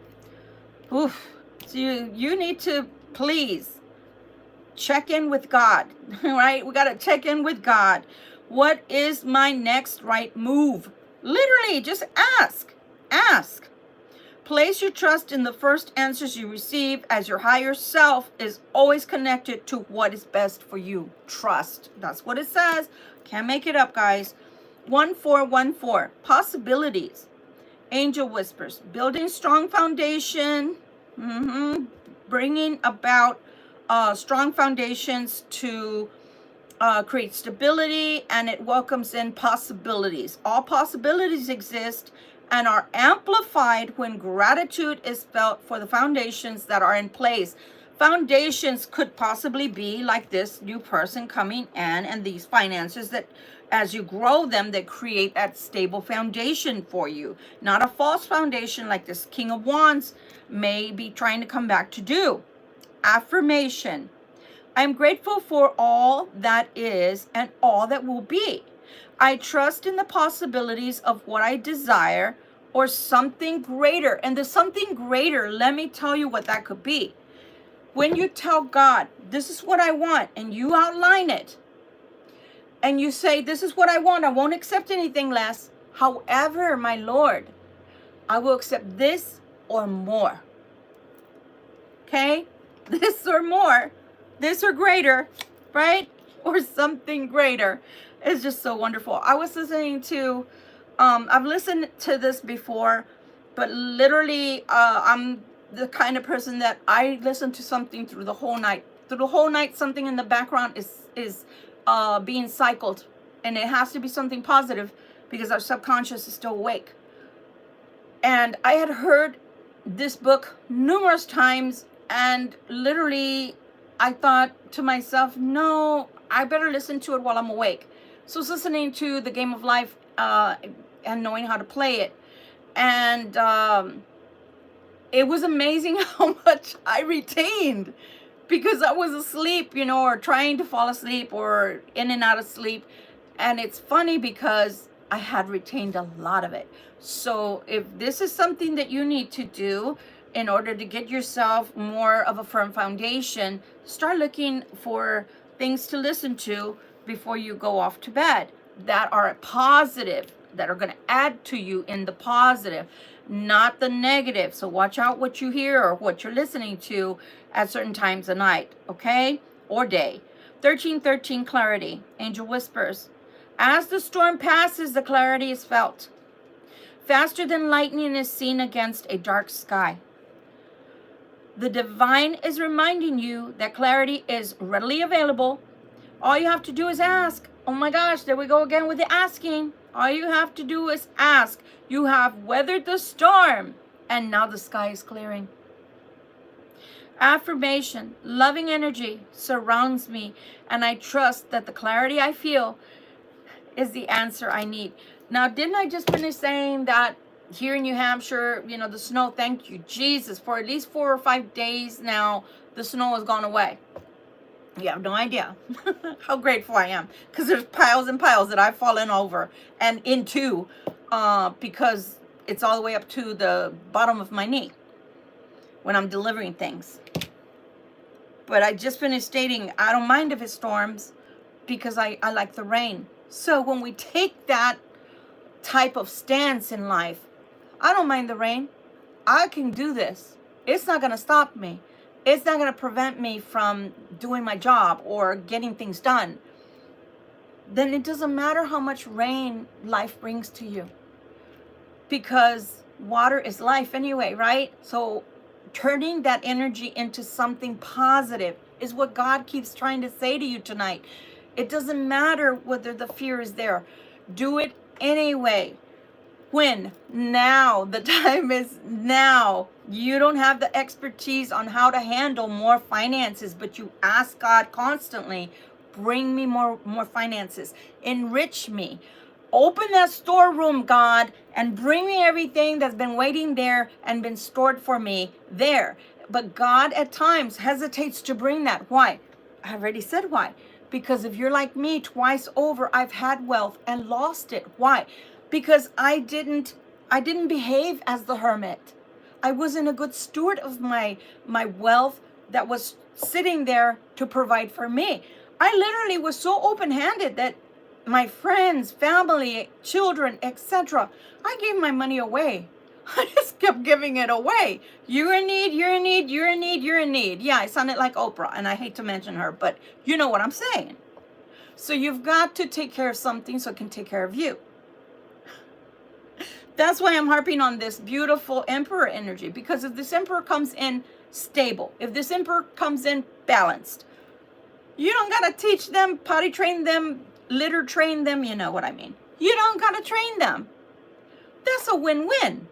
Oof. So you need to please check in with God, right? We got to check in with God. What is my next right move? Literally, just ask. Ask. Place your trust in the first answers you receive, as your higher self is always connected to what is best for you. Trust. That's what it says. Can't make it up, guys. 1414. Possibilities. Angel whispers. Building strong foundation. Bringing about strong foundations to create stability, and it welcomes in possibilities. All possibilities exist and are amplified when gratitude is felt for the foundations that are in place. Foundations could possibly be like this new person coming in, and these finances that as you grow them, they create that stable foundation for you. Not a false foundation like this King of Wands may be trying to come back to do. Affirmation. I'm grateful for all that is and all that will be. I trust in the possibilities of what I desire, or something greater. And the something greater, let me tell you what that could be. When you tell God, this is what I want, and you outline it, and you say, this is what I want, I won't accept anything less. However, my Lord, I will accept this or more. Okay? This or more. This or greater, right? Or something greater. It's just so wonderful. I was listening to, I've listened to this before, but literally, I'm the kind of person that I listen to something through the whole night. Through the whole night, something in the background is being cycled. And it has to be something positive, because our subconscious is still awake. And I had heard this book numerous times, and literally I thought to myself, no, I better listen to it while I'm awake. So I was listening to The Game of Life and knowing how to play it. And it was amazing how much I retained, because I was asleep, or trying to fall asleep, or in and out of sleep. And it's funny because I had retained a lot of it. So if this is something that you need to do in order to get yourself more of a firm foundation, start looking for things to listen to before you go off to bed that are positive, that are going to add to you in the positive, not the negative. So watch out what you hear or what you're listening to at certain times of night, okay? Or day. 1313 clarity. Angel whispers. As the storm passes, the clarity is felt. Faster than lightning is seen against a dark sky. The divine is reminding you that clarity is readily available. All you have to do is ask. Oh my gosh, there we go again with the asking. All you have to do is ask. You have weathered the storm, and now the sky is clearing. Affirmation, loving energy surrounds me, and I trust that the clarity I feel is the answer I need. Now, didn't I just finish saying that here in New Hampshire, you know, the snow, thank you, Jesus, for at least 4 or 5 days now, the snow has gone away. You have no idea how grateful I am, because there's piles and piles that I've fallen over and into because it's all the way up to the bottom of my knee when I'm delivering things. But I just finished stating I don't mind if it storms because I like the rain. So when we take that type of stance in life, I don't mind the rain. I can do this. It's not going to stop me. It's not going to prevent me from doing my job or getting things done. Then it doesn't matter how much rain life brings to you, because water is life anyway, right? So turning that energy into something positive is what God keeps trying to say to you tonight. It doesn't matter whether the fear is there. Do it anyway. When? Now. The time is now. You don't have the expertise on how to handle more finances, but you ask God constantly, bring me more finances. Enrich me. Open that storeroom, God, and bring me everything that's been waiting there and been stored for me there. But God at times hesitates to bring that. Why? I already said why. Because if you're like me, twice over, I've had wealth and lost it. Why? Because I didn't behave as the hermit. I wasn't a good steward of my wealth that was sitting there to provide for me. I literally was so open-handed that my friends, family, children, etc., I gave my money away. I just kept giving it away. You're in need, you're in need, you're in need, you're in need. Yeah, I sounded like Oprah, and I hate to mention her, but you know what I'm saying. So you've got to take care of something so it can take care of you. That's why I'm harping on this beautiful emperor energy, because if this emperor comes in stable, if this emperor comes in balanced, you don't got to teach them, potty train them, litter train them, you know what I mean. You don't got to train them. That's a win-win.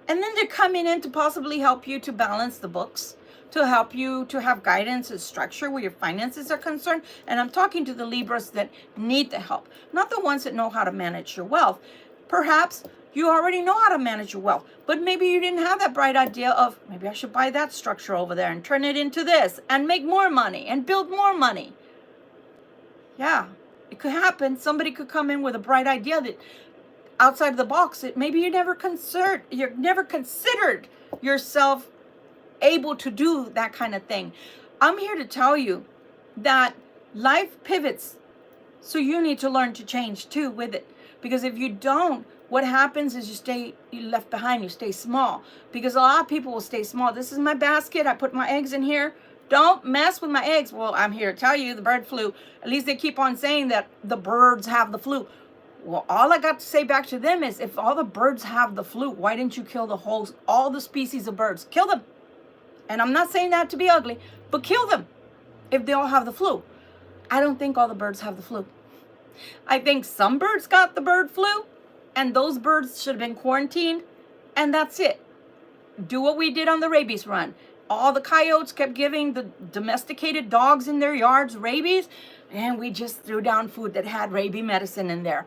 And then they're coming in to possibly help you to balance the books, to help you to have guidance and structure where your finances are concerned. And I'm talking to the Libras that need the help, not the ones that know how to manage your wealth. Perhaps you already know how to manage your wealth, but maybe you didn't have that bright idea of, maybe I should buy that structure over there and turn it into this and make more money and build more money. Yeah, it could happen. Somebody could come in with a bright idea that outside of the box that maybe you never considered yourself able to do that kind of thing. I'm here to tell you that life pivots, so you need to learn to change too with it. Because if you don't, what happens is you left behind, you stay small. Because a lot of people will stay small. This is my basket, I put my eggs in here. Don't mess with my eggs. Well, I'm here to tell you the bird flu. At least they keep on saying that the birds have the flu. Well, all I got to say back to them is, if all the birds have the flu, why didn't you kill all the species of birds? Kill them. And I'm not saying that to be ugly, but kill them if they all have the flu. I don't think all the birds have the flu. I think some birds got the bird flu, and those birds should have been quarantined, and that's it. Do what we did on the rabies run. All the coyotes kept giving the domesticated dogs in their yards rabies, and we just threw down food that had rabies medicine in there.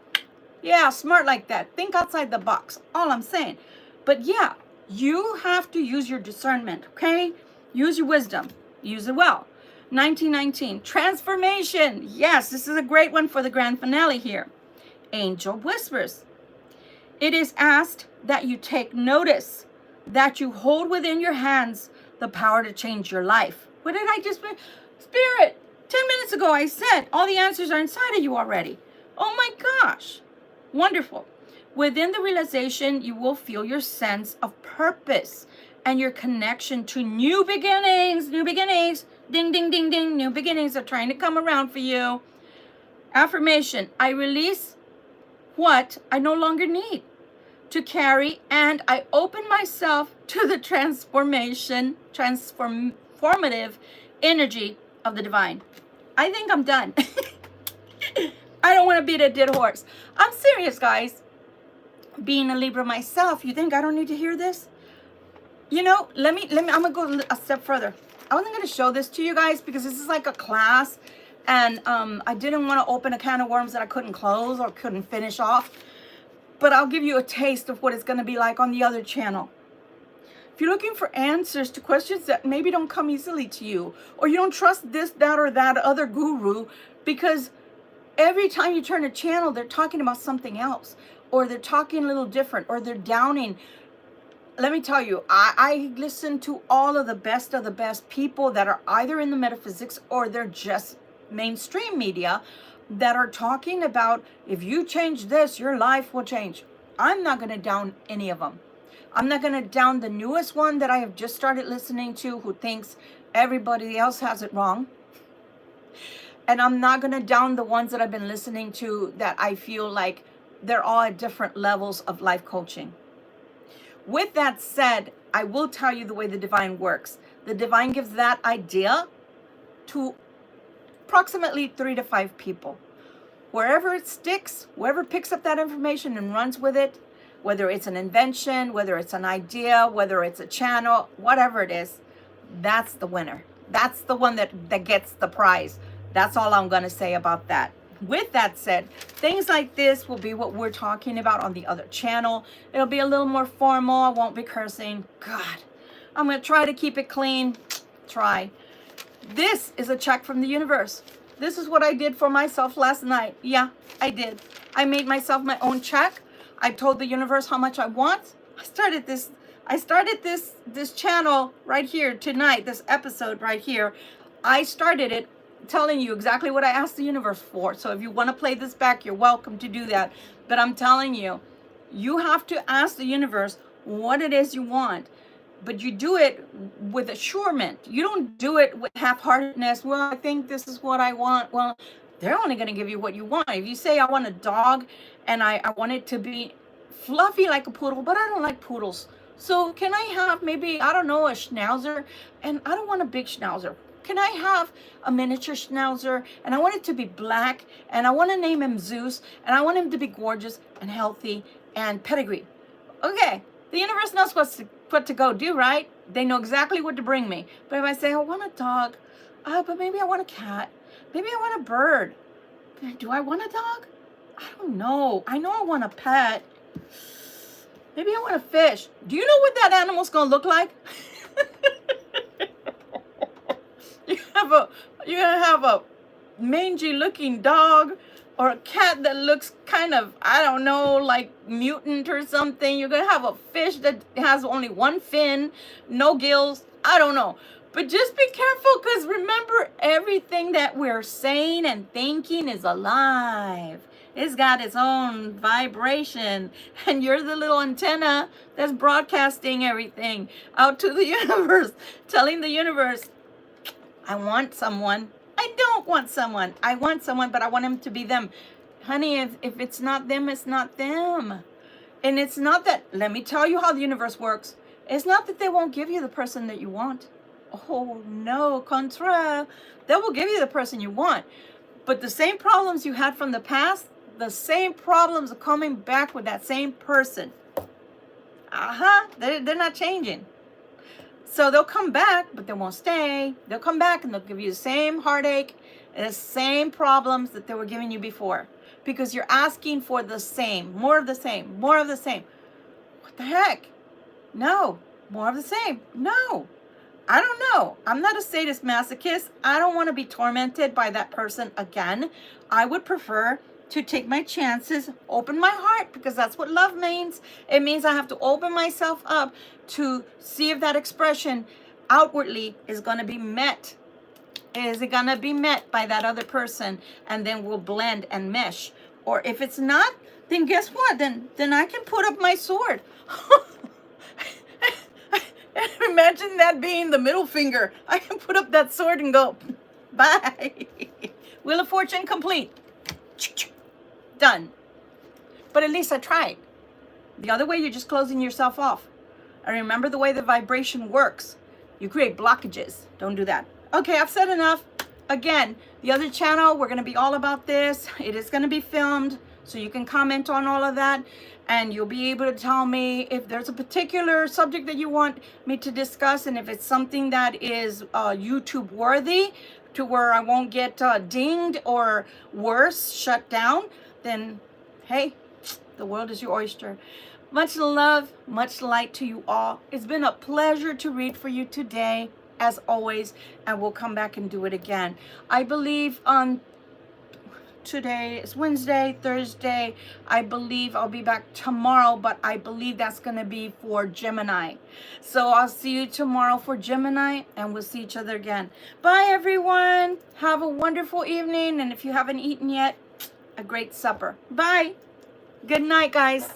Yeah, smart like that. Think outside the box. All I'm saying. But yeah, you have to use your discernment, okay? Use your wisdom. Use it well. 1919, transformation. Yes, this is a great one for the grand finale here. Angel whispers. It is asked that you take notice, that you hold within your hands the power to change your life. What did I just... Spirit, 10 minutes ago I said all the answers are inside of you already. Oh my gosh. Wonderful. Within the realization, you will feel your sense of purpose and your connection to new beginnings. New beginnings. Ding, ding, ding, ding. New beginnings are trying to come around for you. Affirmation. I release what I no longer need to carry, and I open myself to the transformative energy of the divine. I think I'm done. I don't want to beat a dead horse. I'm serious, guys. Being a Libra myself, you think I don't need to hear this? You know, let me, I'm going to go a step further. I wasn't going to show this to you guys because this is like a class, and I didn't want to open a can of worms that I couldn't close or couldn't finish off. But I'll give you a taste of what it's going to be like on the other channel. If you're looking for answers to questions that maybe don't come easily to you, or you don't trust this, that, or that other guru, because every time you turn a channel, they're talking about something else, or they're talking a little different, or they're downing. Let me tell you, I listen to all of the best people that are either in the metaphysics or they're just mainstream media that are talking about, if you change this, your life will change. I'm not going to down any of them. I'm not going to down the newest one that I have just started listening to, who thinks everybody else has it wrong. And I'm not going to down the ones that I've been listening to that I feel like they're all at different levels of life coaching. With that said, I will tell you the way the divine works. The divine gives that idea to approximately 3 to 5 people. Wherever it sticks, whoever picks up that information and runs with it, whether it's an invention, whether it's an idea, whether it's a channel, whatever it is, that's the winner. That's the one that gets the prize. That's all I'm going to say about that. With that said, things like this will be what we're talking about on the other channel. It'll be a little more formal. I won't be cursing. God, I'm going to try to keep it clean. Try. This is a check from the universe. This is what I did for myself last night. Yeah, I did. I made myself my own check. I told the universe how much I want. I started this channel right here tonight, this episode right here. I started it telling you exactly what I asked the universe for. So if you want to play this back, you're welcome to do that. But I'm telling you, you have to ask the universe what it is you want. But you do it with assurement. You don't do it with half-heartedness. Well, I think this is what I want. Well, they're only going to give you what you want. If you say, I want a dog and I want it to be fluffy like a poodle, but I don't like poodles. So can I have maybe, I don't know, a schnauzer? And I don't want a big schnauzer. Can I have a miniature schnauzer? And I want it to be black. And I want to name him Zeus. And I want him to be gorgeous and healthy and pedigree. Okay, the universe knows what to go do, right? They know exactly what to bring me. But if I say, I want a dog, but maybe I want a cat. Maybe I want a bird. Do I want a dog? I don't know. I know I want a pet. Maybe I want a fish. Do you know what that animal's going to look like? You're gonna have a mangy looking dog or a cat that looks kind of, I don't know, like mutant or something. You're gonna have a fish that has only one fin, no gills. I don't know. But just be careful, because remember, everything that we're saying and thinking is alive. It's got its own vibration, and you're the little antenna that's broadcasting everything out to the universe, telling the universe, I want someone. I don't want someone. I want someone, but I want him to be them. Honey, if it's not them, it's not them. And it's not that, let me tell you how the universe works. It's not that they won't give you the person that you want. Oh, no, contraire. They will give you the person you want. But the same problems you had from the past, the same problems are coming back with that same person. They're not changing. So they'll come back, but they won't stay. They'll come back and they'll give you the same heartache and the same problems that they were giving you before. Because you're asking for the same, more of the same, more of the same. What the heck? No, more of the same. No, I don't know. I'm not a sadist masochist. I don't want to be tormented by that person again. I would prefer to take my chances, open my heart, because that's what love means. It means I have to open myself up to see if that expression outwardly is going to be met. Is it going to be met by that other person? And then we'll blend and mesh. Or if it's not, then guess what? Then I can put up my sword. Imagine that being the middle finger. I can put up that sword and go, bye. Wheel of Fortune complete. Done. But at least I tried. The other way, you're just closing yourself off. And remember the way the vibration works. You create blockages. Don't do that. Okay, I've said enough. Again, the other channel, we're going to be all about this. It is going to be filmed, so you can comment on all of that. And you'll be able to tell me if there's a particular subject that you want me to discuss. And if it's something that is YouTube worthy, to where I won't get dinged or worse, shut down, then hey, the world is your oyster. Much love, much light to you all. It's been a pleasure to read for you today, as always, and we'll come back and do it again. I believe on today is Wednesday, Thursday. I believe I'll be back tomorrow, but I believe that's going to be for Gemini. So I'll see you tomorrow for Gemini, and we'll see each other again. Bye, everyone. Have a wonderful evening, and if you haven't eaten yet, a great supper. Bye. Good night, guys.